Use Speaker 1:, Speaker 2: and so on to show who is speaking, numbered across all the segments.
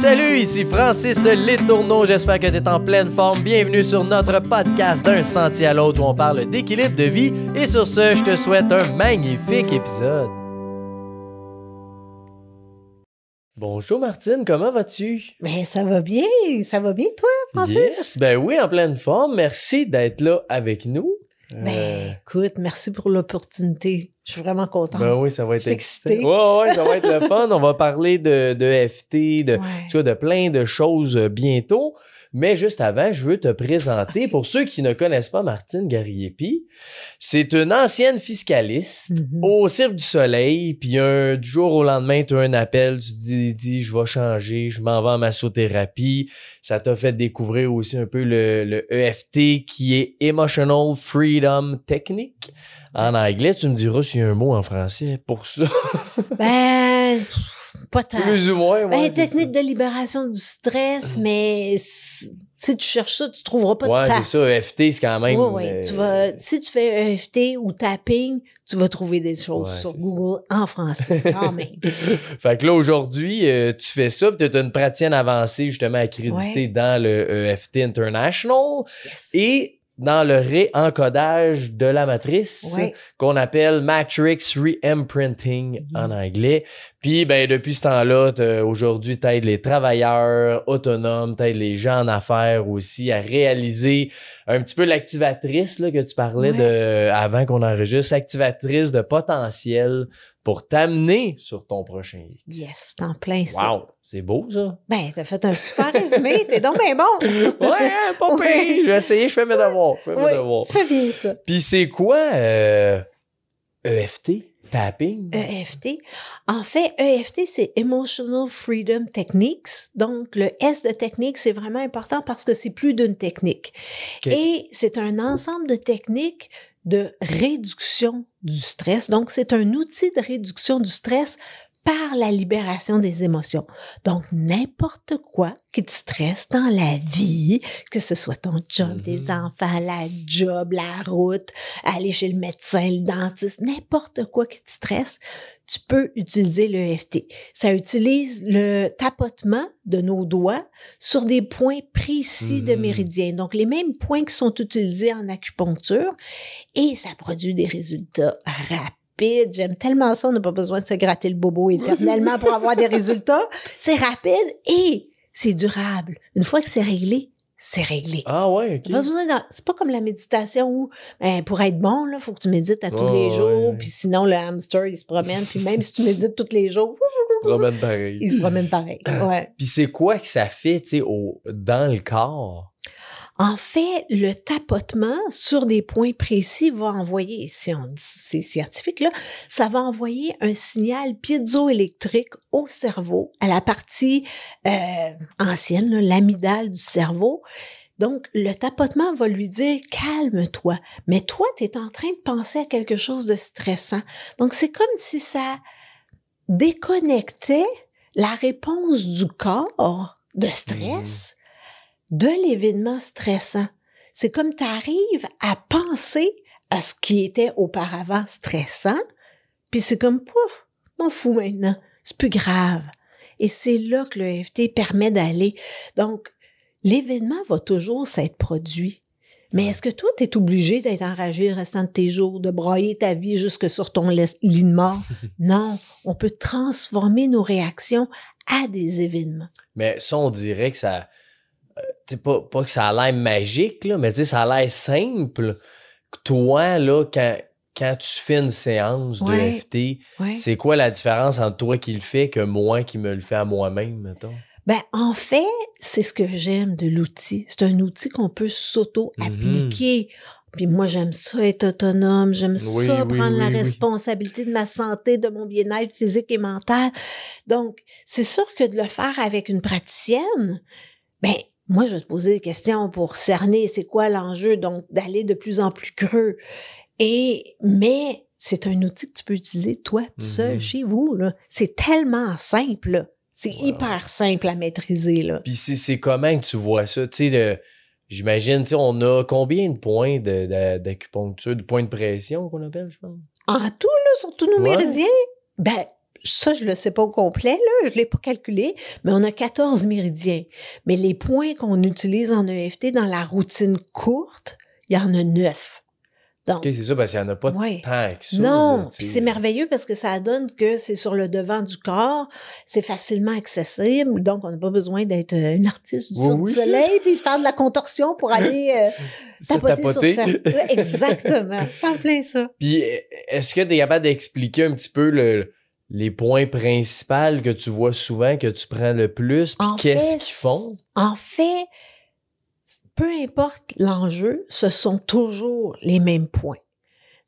Speaker 1: Salut, ici Francis Letourneau, j'espère que tu es en pleine forme. Bienvenue sur notre podcast d'un sentier à l'autre où on parle d'équilibre de vie. Et sur ce, je te souhaite un magnifique épisode. Bonjour Martine, comment vas-tu?
Speaker 2: Ben, ça va bien toi, Francis?
Speaker 1: Yes, ben oui, en pleine forme. Merci d'être là avec nous.
Speaker 2: Ben, écoute, merci pour l'opportunité. Je suis vraiment contente.
Speaker 1: Ben oui, ça va être
Speaker 2: excitée.
Speaker 1: Ouais, ça va être le fun. On va parler de FT,
Speaker 2: Ouais.
Speaker 1: tu vois, de plein de choses bientôt. Mais juste avant, je veux te présenter, pour ceux qui ne connaissent pas Martine Gariepi, c'est une ancienne fiscaliste au Cirque du Soleil, puis du jour au lendemain, tu as un appel, tu te dis je vais changer, je m'en vais en massothérapie. Ça t'a fait découvrir aussi un peu le EFT, qui est Emotional Freedom Technique. En anglais, tu me diras s'il y a un mot en français pour ça.
Speaker 2: Ben, pas tant.
Speaker 1: Plus ou moins, ouais,
Speaker 2: Ben,
Speaker 1: c'est
Speaker 2: technique de libération du stress, mais si tu cherches ça, tu trouveras pas
Speaker 1: ouais,
Speaker 2: de
Speaker 1: c'est ça, EFT, c'est quand même...
Speaker 2: Oui. Si tu fais EFT ou tapping, tu vas trouver des choses sur Google en français, quand même.
Speaker 1: Fait que là, aujourd'hui, tu fais ça, puis tu es une praticienne avancée, justement, accréditée dans le EFT International.
Speaker 2: Yes.
Speaker 1: Et dans le réencodage de la matrice, qu'on appelle Matrix Reimprinting en anglais. Puis, ben, depuis ce temps-là, aujourd'hui, t'aides les travailleurs autonomes, t'aides les gens en affaires aussi à réaliser un petit peu l'activatrice là, que tu parlais de avant qu'on enregistre, l'activatrice de potentiel pour t'amener sur ton prochain X.
Speaker 2: Yes, t'en plein ça.
Speaker 1: Wow, c'est beau ça.
Speaker 2: Ben, t'as fait un super résumé, t'es donc bien bon.
Speaker 1: Ouais, hein, pas pire. J'ai essayé, je fais mes devoirs.
Speaker 2: Tu fais bien ça.
Speaker 1: Puis c'est quoi EFT? Tapping?
Speaker 2: EFT. En fait, EFT, c'est Emotional Freedom Techniques. Donc, le S de technique, c'est vraiment important parce que c'est plus d'une technique.
Speaker 1: Okay.
Speaker 2: Et c'est un ensemble de techniques de réduction du stress. Donc, c'est un outil de réduction du stress par la libération des émotions. Donc, n'importe quoi qui te stresse dans la vie, que ce soit ton job, des enfants, la job, la route, aller chez le médecin, le dentiste, n'importe quoi qui te stresse, tu peux utiliser l'EFT. Ça utilise le tapotement de nos doigts sur des points précis de méridien. Donc, les mêmes points qui sont utilisés en acupuncture et ça produit des résultats rapides. J'aime tellement ça, on n'a pas besoin de se gratter le bobo éternellement pour avoir des résultats. C'est rapide et c'est durable. Une fois que c'est réglé, c'est réglé.
Speaker 1: Ah ouais, OK.
Speaker 2: C'est pas comme la méditation où, pour être bon, là, faut que tu médites à tous les jours, puis sinon, le hamster, il se promène, puis même si tu médites tous les jours, il se promène pareil. Ouais.
Speaker 1: Puis c'est quoi que ça fait, tu sais, dans le corps?
Speaker 2: En fait, le tapotement sur des points précis va envoyer, si on dit c'est scientifique, là, ça va envoyer un signal piézoélectrique au cerveau, à la partie ancienne, là, l'amygdale du cerveau. Donc, le tapotement va lui dire « calme-toi ». Mais toi, tu es en train de penser à quelque chose de stressant. Donc, c'est comme si ça déconnectait la réponse du corps de stress de l'événement stressant. C'est comme tu arrives à penser à ce qui était auparavant stressant, puis c'est comme, pouf, m'en fous maintenant, c'est plus grave. Et c'est là que le EFT permet d'aller. Donc, l'événement va toujours s'être produit. Mais est-ce que toi, tu es obligé d'être enragé le restant de tes jours, de broyer ta vie jusque sur ton lit de mort? Non, on peut transformer nos réactions à des événements.
Speaker 1: Mais ça, on dirait que ça... pas que ça a l'air magique, là, mais ça a l'air simple. Toi, là, quand tu fais une séance de FT, c'est quoi la différence entre toi qui le fais que moi qui me le fais à moi-même, mettons?
Speaker 2: Ben, en fait, c'est ce que j'aime de l'outil. C'est un outil qu'on peut s'auto-appliquer. Puis moi, j'aime ça être autonome, j'aime ça prendre la responsabilité de ma santé, de mon bien-être physique et mental. Donc, c'est sûr que de le faire avec une praticienne, ben, moi, je vais te poser des questions pour cerner c'est quoi l'enjeu, donc d'aller de plus en plus creux. Mais c'est un outil que tu peux utiliser, toi, tout seul, chez vous, là. C'est tellement simple, là. C'est hyper simple à maîtriser, là.
Speaker 1: Puis c'est comment que tu vois ça? Tu sais, j'imagine, tu sais, on a combien de points d'acupuncture, de points de pression qu'on appelle, je pense?
Speaker 2: En tout, là, sur tous nos méridiens? Ben, ça, je le sais pas au complet, là, je l'ai pas calculé, mais on a 14 méridiens. Mais les points qu'on utilise en EFT dans la routine courte, il y en a 9. Donc,
Speaker 1: OK, c'est ça, parce qu'il n'y en a pas
Speaker 2: ouais.
Speaker 1: tant que ça.
Speaker 2: Non,
Speaker 1: là,
Speaker 2: puis c'est merveilleux parce que ça donne que c'est sur le devant du corps, c'est facilement accessible, donc on n'a pas besoin d'être une artiste du
Speaker 1: Oui,
Speaker 2: du soleil puis faire de la contorsion pour aller tapoter sur ça. Exactement, c'est en plein ça.
Speaker 1: Puis, est-ce que tu es capable d'expliquer un petit peu les points principaux que tu vois souvent, que tu prends le plus, puis qu'est-ce qu'ils font?
Speaker 2: En fait, peu importe l'enjeu, ce sont toujours les mêmes points.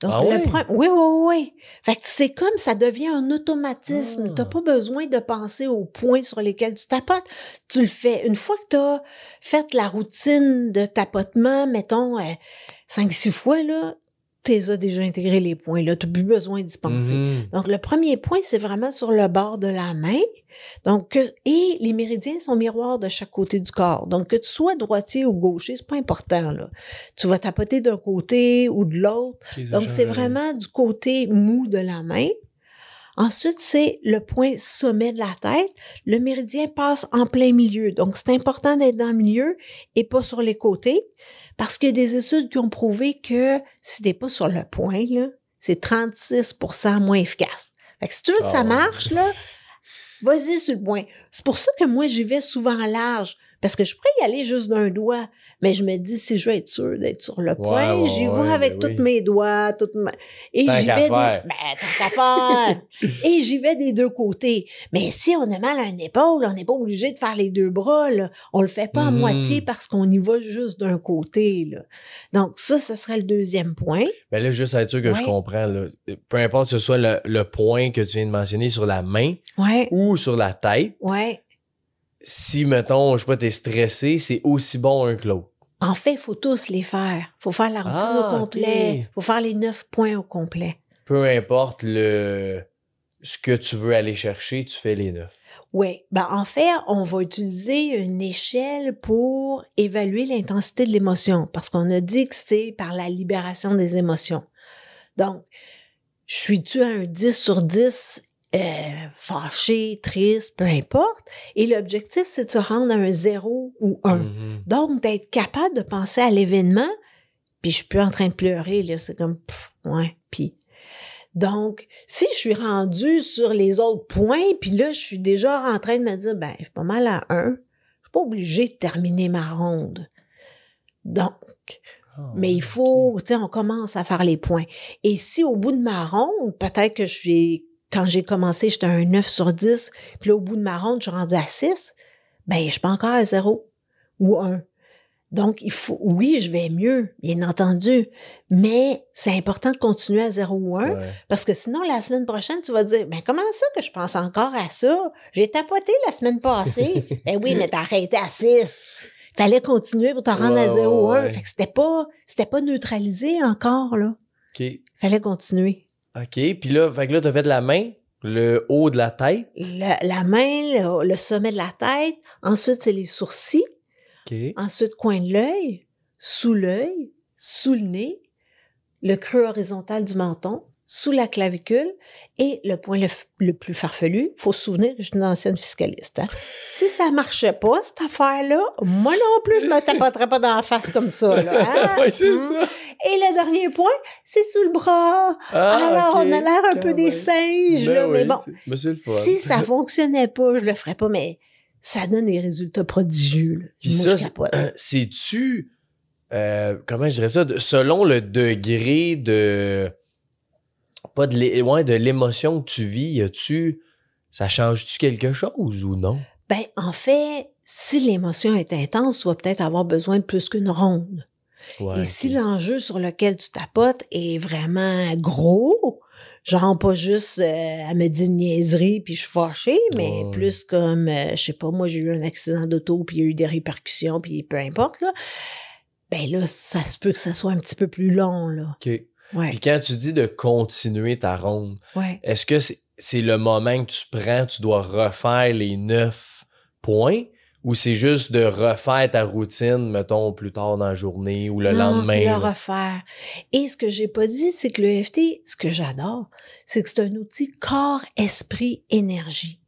Speaker 2: Donc, oui. Fait que c'est comme ça devient un automatisme. T'as pas besoin de penser aux points sur lesquels tu tapotes. Tu le fais. Une fois que t'as fait la routine de tapotement, mettons, 5-6 fois, là, t'es déjà intégré les points, là. T'as plus besoin d'y penser. Donc, le premier point, c'est vraiment sur le bord de la main. Donc, et les méridiens sont miroirs de chaque côté du corps. Donc, que tu sois droitier ou gaucher, c'est pas important, là. Tu vas tapoter d'un côté ou de l'autre. Donc, c'est vraiment du côté mou de la main. Ensuite, c'est le point sommet de la tête. Le méridien passe en plein milieu. Donc, c'est important d'être dans le milieu et pas sur les côtés. Parce qu'il y a des études qui ont prouvé que si t'es pas sur le point, là, c'est 36% moins efficace. Fait que si tu veux que ça marche, là, vas-y sur le point. C'est pour ça que moi, j'y vais souvent large. Parce que je pourrais y aller juste d'un doigt. Mais je me dis, si je veux être sûre d'être sur le point, j'y vais avec tous mes doigts, et
Speaker 1: tant
Speaker 2: j'y
Speaker 1: qu'à
Speaker 2: vais
Speaker 1: faire.
Speaker 2: tant qu'à faire. Et j'y vais des deux côtés. Mais si on a mal à une épaule, on n'est pas obligé de faire les deux bras, là. On le fait pas à moitié parce qu'on y va juste d'un côté, là. Donc, ça serait le deuxième point.
Speaker 1: Ben là, juste à être sûr que je comprends, là. Peu importe que ce soit le point que tu viens de mentionner sur la main ou sur la tête. Si, mettons, je sais pas, t'es stressé, c'est aussi bon un que l'autre.
Speaker 2: En fait, il faut tous les faire. Il faut faire la routine au complet. Il faut faire les 9 points au complet.
Speaker 1: Peu importe ce que tu veux aller chercher, tu fais les 9.
Speaker 2: Oui. Ben, en fait, on va utiliser une échelle pour évaluer l'intensité de l'émotion parce qu'on a dit que c'est par la libération des émotions. Donc, je suis-tu à un 10 sur 10 fâché, triste, peu importe. Et l'objectif, c'est de se rendre à un 0 ou 1. Donc, d'être capable de penser à l'événement, puis je suis plus en train de pleurer, là, c'est comme, puis. Donc, si je suis rendue sur les autres points, puis là, je suis déjà en train de me dire, je suis pas mal à 1, je suis pas obligée de terminer ma ronde. Donc, mais il faut, tu sais, on commence à faire les points. Et si au bout de ma ronde, peut-être que quand j'ai commencé, j'étais à un 9 sur 10, puis là, au bout de ma ronde, je suis rendue à 6, je suis pas encore à 0 ou 1. Donc, oui, je vais mieux, bien entendu, mais c'est important de continuer à 0 ou 1, parce que sinon, la semaine prochaine, tu vas dire, comment ça que je pense encore à ça? J'ai tapoté la semaine passée. Oui, mais t'as arrêté à 6. Fallait continuer pour te rendre à 0 ou 1. Fait que c'était pas neutralisé encore, là.
Speaker 1: OK.
Speaker 2: Fallait continuer.
Speaker 1: OK. Puis là, t'as fait de la main, le haut de la tête.
Speaker 2: La main, le sommet de la tête. Ensuite, c'est les sourcils.
Speaker 1: OK.
Speaker 2: Ensuite, coin de l'œil, sous le nez, le creux horizontal du menton, sous la clavicule et le point le plus farfelu. Faut se souvenir que je suis une ancienne fiscaliste. Hein? Si ça marchait pas, cette affaire-là, moi non plus, je me tapoterais pas dans la face comme ça. Là, hein?
Speaker 1: Oui, c'est ça.
Speaker 2: Et le dernier point, c'est sous le bras. Alors, on a l'air un peu des singes, là, mais bon.
Speaker 1: C'est le fun.
Speaker 2: Si ça fonctionnait pas, je le ferais pas, mais ça donne des résultats prodigieux. Là.
Speaker 1: Puis moi, ça, c'est-tu, comment je dirais ça, selon le degré de... Pas de l'émotion que tu vis, ça change-tu quelque chose ou non?
Speaker 2: En fait, si l'émotion est intense, tu vas peut-être avoir besoin de plus qu'une ronde. Et si l'enjeu sur lequel tu tapotes est vraiment gros, genre pas juste à me dire une niaiserie puis je suis fâchée, mais plus comme, je sais pas, moi j'ai eu un accident d'auto puis il y a eu des répercussions puis peu importe, là, là, ça se peut que ça soit un petit peu plus long, là.
Speaker 1: OK. Puis quand tu dis de continuer ta ronde, est-ce que c'est le moment que tu prends, tu dois refaire les 9 points Ou c'est juste de refaire ta routine, mettons, plus tard dans la journée ou le
Speaker 2: Non,
Speaker 1: lendemain?
Speaker 2: c'est le
Speaker 1: là?
Speaker 2: refaire. Et ce que j'ai pas dit, c'est que le EFT, ce que j'adore, c'est que c'est un outil corps, esprit, énergie.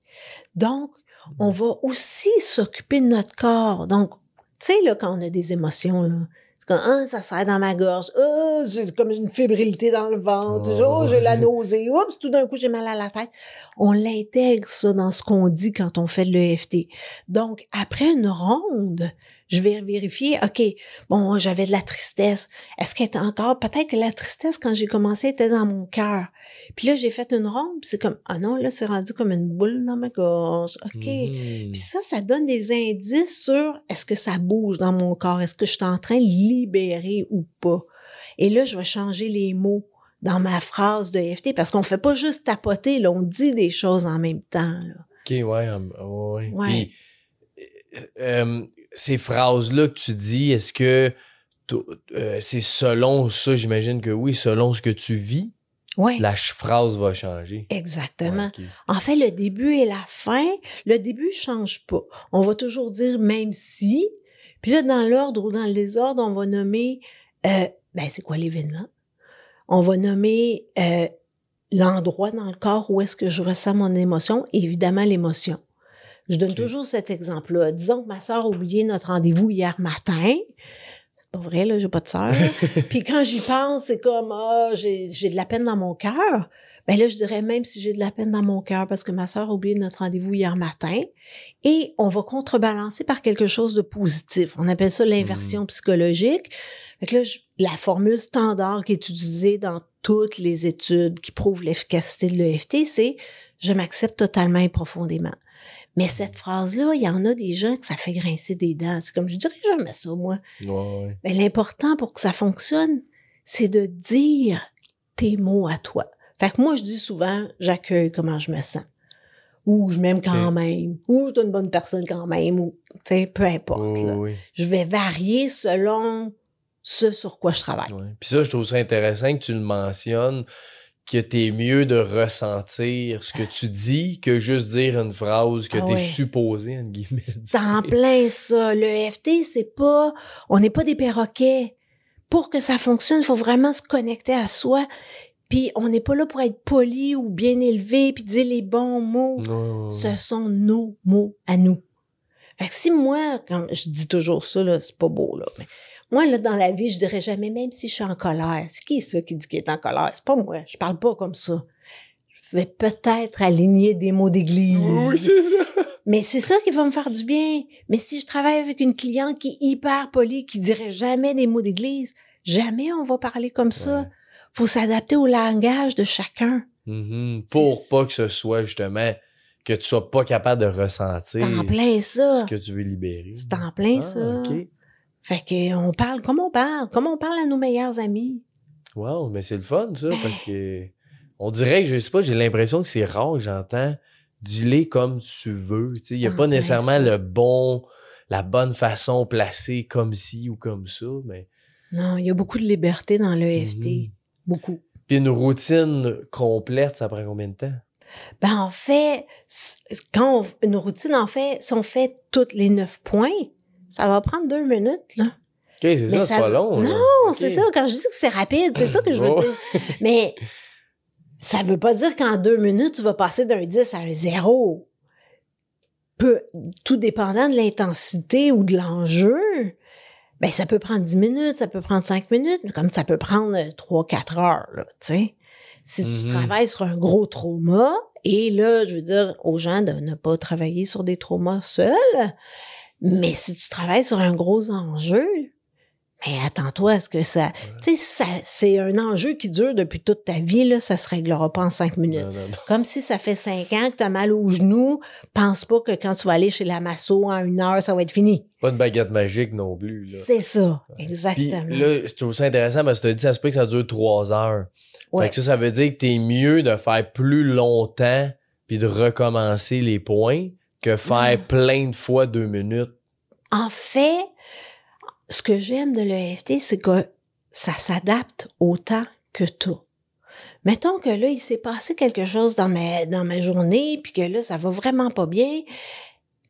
Speaker 2: Donc, on va aussi s'occuper de notre corps. Donc, tu sais, là, quand on a des émotions, là, c'est comme, ah, ça serre dans ma gorge. Ah, j'ai comme une fébrilité dans le ventre. Oh, j'ai la nausée. Oups, tout d'un coup, j'ai mal à la tête. On l'intègre, ça, dans ce qu'on dit quand on fait de l'EFT. Donc, après une ronde, je vais vérifier, OK, bon, j'avais de la tristesse. Est-ce qu'elle était encore, peut-être que la tristesse, quand j'ai commencé, était dans mon cœur. Puis là, j'ai fait une ronde, puis c'est comme, ah non, là, c'est rendu comme une boule dans ma gorge. OK. Puis ça donne des indices sur est-ce que ça bouge dans mon corps? Est-ce que je suis en train de libérer ou pas? Et là, je vais changer les mots dans ma phrase de EFT parce qu'on fait pas juste tapoter, là, on dit des choses en même temps, là.
Speaker 1: OK, ouais.
Speaker 2: Ouais.
Speaker 1: Puis, ces phrases-là que tu dis, est-ce que c'est selon ça, j'imagine que oui, selon ce que tu vis,
Speaker 2: Ouais.
Speaker 1: la phrase va changer.
Speaker 2: Exactement.
Speaker 1: Ouais, ok.
Speaker 2: En fait, le début et la fin, le début change pas. On va toujours dire même si. Puis là, dans l'ordre ou dans le désordre, on va nommer, c'est quoi l'événement? On va nommer l'endroit dans le corps où est-ce que je ressens mon émotion, et évidemment l'émotion. Je donne toujours cet exemple-là. Disons que ma sœur a oublié notre rendez-vous hier matin. C'est pas vrai, là, j'ai pas de sœur. Puis quand j'y pense, c'est comme, j'ai de la peine dans mon cœur. Ben là, je dirais même si j'ai de la peine dans mon cœur parce que ma sœur a oublié notre rendez-vous hier matin. Et on va contrebalancer par quelque chose de positif. On appelle ça l'inversion psychologique. Fait que là, la formule standard qui est utilisée dans toutes les études qui prouvent l'efficacité de l'EFT, c'est « je m'accepte totalement et profondément ». Mais cette phrase-là, il y en a des gens que ça fait grincer des dents. C'est comme, je dirais jamais ça, moi.
Speaker 1: Ouais.
Speaker 2: Mais l'important pour que ça fonctionne, c'est de dire tes mots à toi. Fait que moi, je dis souvent, j'accueille comment je me sens. Ou je m'aime quand même. Ou je suis une bonne personne quand même. Ou, tu sais, peu importe. Là. Je vais varier selon ce sur quoi je travaille.
Speaker 1: Ouais. Puis ça, je trouve ça intéressant que tu le mentionnes, que t'es mieux de ressentir ce que tu dis que juste dire une phrase que t'es supposé, entre guillemets.
Speaker 2: C'est en plein ça. Le EFT, c'est pas... On n'est pas des perroquets. Pour que ça fonctionne, il faut vraiment se connecter à soi. Puis on n'est pas là pour être poli ou bien élevé puis dire les bons mots. Ce sont nos mots à nous. Fait que si moi, quand je dis toujours ça, là, c'est pas beau, là, mais moi, là, dans la vie, je dirais jamais, même si je suis en colère. C'est qui ça qui dit qu'il est en colère? C'est pas moi. Je parle pas comme ça. Je vais peut-être aligner des mots d'église.
Speaker 1: Oui, c'est ça.
Speaker 2: Mais c'est ça qui va me faire du bien. Mais si je travaille avec une cliente qui est hyper polie, qui dirait jamais des mots d'église, jamais on va parler comme ça. Faut s'adapter au langage de chacun.
Speaker 1: Pour pas que ce soit justement que tu sois pas capable de ressentir
Speaker 2: c'est en plein ça.
Speaker 1: ce que tu veux libérer.
Speaker 2: C'est en plein ça.
Speaker 1: Okay.
Speaker 2: Fait que on parle comme on parle à nos meilleurs amis.
Speaker 1: Wow, mais c'est le fun ça, parce que on dirait que, je sais pas, j'ai l'impression que c'est rare que j'entends dis-les comme tu veux. Il n'y a pas nécessairement la bonne façon placée comme ci ou comme ça, mais...
Speaker 2: Non, il y a beaucoup de liberté dans l'EFT. Beaucoup.
Speaker 1: Puis une routine complète, ça prend combien de temps?
Speaker 2: Ben, en fait, une routine, en fait, si on fait toutes les 9 points, ça va prendre 2 minutes, là.
Speaker 1: OK, c'est ça, c'est pas long.
Speaker 2: Non,
Speaker 1: là.
Speaker 2: c'est ça. Quand je dis que c'est rapide, c'est ça que je veux dire. Mais ça veut pas dire qu'en 2 minutes, tu vas passer d'un 10 à un 0. Tout dépendant de l'intensité ou de l'enjeu, ben ça peut prendre 10 minutes, ça peut prendre 5 minutes, mais comme ça peut prendre 3-4 heures, là, tu sais. Si tu travailles sur un gros trauma, et là, je veux dire aux gens de ne pas travailler sur des traumas seuls, mais si tu travailles sur un gros enjeu, mais attends-toi à ce que ça... Tu sais, c'est un enjeu qui dure depuis toute ta vie, là, ça se réglera pas en 5 minutes. Non. Comme si ça fait 5 ans que tu as mal au genou, pense pas que quand tu vas aller chez la masso en 1 heure, ça va être fini.
Speaker 1: Pas de baguette magique non plus. Là.
Speaker 2: C'est ça, exactement.
Speaker 1: Puis là, je trouve ça intéressant parce que tu as dit, ça se peut que ça dure 3 heures. Fait que ça veut dire que t'es mieux de faire plus longtemps puis de recommencer les points que faire plein de fois 2 minutes.
Speaker 2: En fait, ce que j'aime de l'EFT, c'est que ça s'adapte au temps que toi. Mettons que là, il s'est passé quelque chose dans ma journée, puis que là, ça va vraiment pas bien.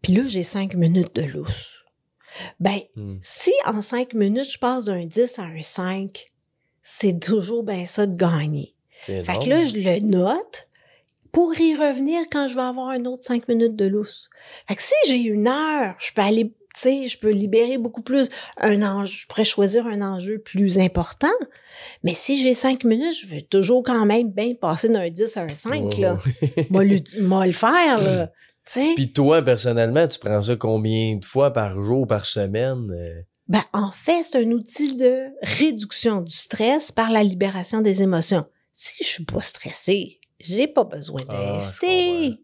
Speaker 2: Puis là, j'ai 5 minutes de lousse. Ben, si en 5 minutes, je passe d'un 10 à un 5, c'est toujours bien ça de gagner. Fait que là, je le note pour y revenir quand je vais avoir un autre 5 minutes de lousse. Fait que si j'ai 1 heure, je peux aller, tu sais, je peux libérer beaucoup plus je pourrais choisir un enjeu plus important. Mais si j'ai 5 minutes, je vais toujours quand même bien passer d'un 10 à un 5, là. Moi, le faire, là. T'sais.
Speaker 1: Puis toi, personnellement, tu prends ça combien de fois par jour, par semaine?
Speaker 2: Ben, en fait, c'est un outil de réduction du stress par la libération des émotions. Si je suis pas stressée, j'ai pas besoin d'EFT.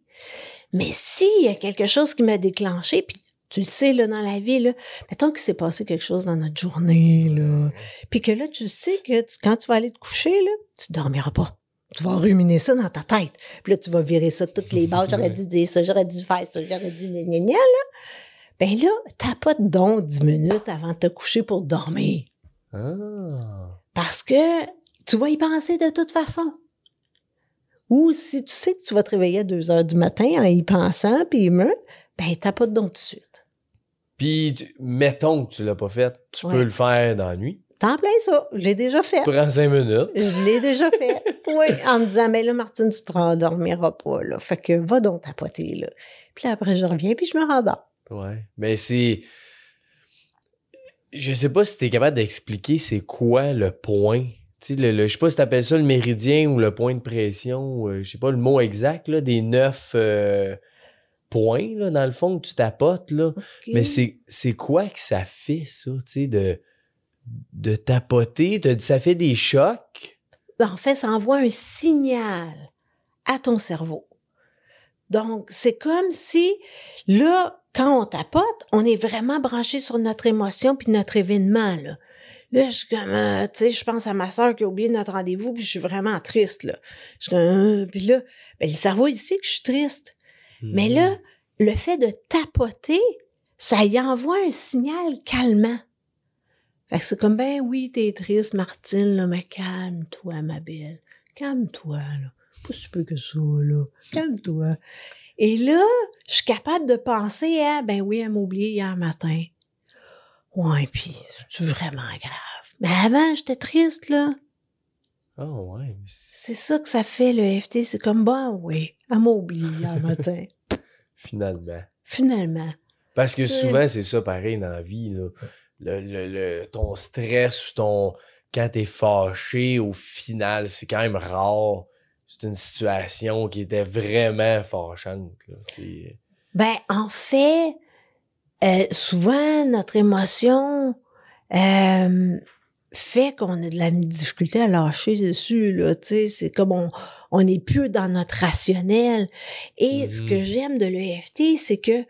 Speaker 2: Mais s'il y a quelque chose qui m'a déclenché, puis tu le sais, là, dans la vie, là, mettons qu'il s'est passé quelque chose dans notre journée, là, puis que là, tu sais que quand tu vas aller te coucher, là, tu dormiras pas. Tu vas ruminer ça dans ta tête. Puis là, tu vas virer ça de toutes les bases. J'aurais dû dire ça, j'aurais dû faire ça, j'aurais dû gna, là. Ben là, t'as pas de don 10 minutes avant de te coucher pour dormir. Parce que tu vas y penser de toute façon. Ou si tu sais que tu vas te réveiller à 2 heures du matin en y pensant, puis ben t'as pas de don tout de suite.
Speaker 1: Puis, mettons que tu l'as pas fait, tu peux le faire dans la nuit.
Speaker 2: T'en plein ça, je l'ai déjà fait.
Speaker 1: Prends 5 minutes.
Speaker 2: Je l'ai déjà fait. Oui, en me disant, mais là, Martine, tu te rendormiras pas, là. Fait que va donc tapoter, là. Puis là, après, je reviens, puis je me rendors.
Speaker 1: Ouais, mais c'est... Je sais pas si t'es capable d'expliquer c'est quoi le point. Tu sais, je sais pas si t'appelles ça le méridien ou le point de pression, je sais pas le mot exact, là, des 9 points, là, dans le fond, que tu tapotes, là. Okay. Mais c'est quoi que ça fait, ça, tu sais, de tapoter? T'as dit ça fait des chocs?
Speaker 2: En fait, ça envoie un signal à ton cerveau. Donc, c'est comme si, là, quand on tapote, on est vraiment branché sur notre émotion puis notre événement, là. Là, je suis comme, tu sais, je pense à ma soeur qui a oublié notre rendez-vous puis je suis vraiment triste, là. Je suis comme, puis là, ben, le cerveau, il sait que je suis triste. Mais là, le fait de tapoter, ça y envoie un signal calmant. Fait que c'est comme, ben oui, t'es triste, Martine, là, mais calme-toi, ma belle. Calme-toi, là. Pas si peu que ça, là. Calme-toi. Et là, je suis capable de penser à, ben oui, elle m'a oublié hier matin. Ouais, puis c'est vraiment grave. Mais avant, j'étais triste, là.
Speaker 1: Oh, ouais.
Speaker 2: C'est ça que ça fait, le EFT. C'est comme, ben oui, elle m'a oublié hier matin. Finalement.
Speaker 1: Parce que souvent, c'est ça pareil dans la vie, là. Ton stress ou quand t'es fâché, au final, c'est quand même rare. C'est une situation qui était vraiment fâchante, là.
Speaker 2: Ben, en fait, souvent, notre émotion fait qu'on a de la difficulté à lâcher dessus, là, tu sais, c'est comme on n'est plus dans notre rationnel. Et ce que j'aime de l'EFT, c'est que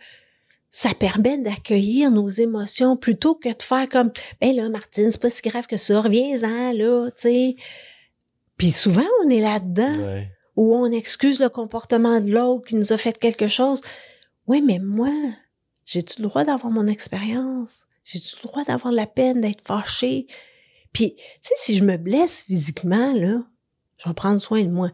Speaker 2: ça permet d'accueillir nos émotions plutôt que de faire comme, ben là, Martine, c'est pas si grave que ça, reviens-en, là, tu sais. Puis souvent, on est là-dedans, où on excuse le comportement de l'autre qui nous a fait quelque chose. Oui, mais moi, j'ai-tu le droit d'avoir mon expérience? J'ai-tu le droit d'avoir la peine d'être fâchée? Puis, tu sais, si je me blesse physiquement, là, je vais prendre soin de moi.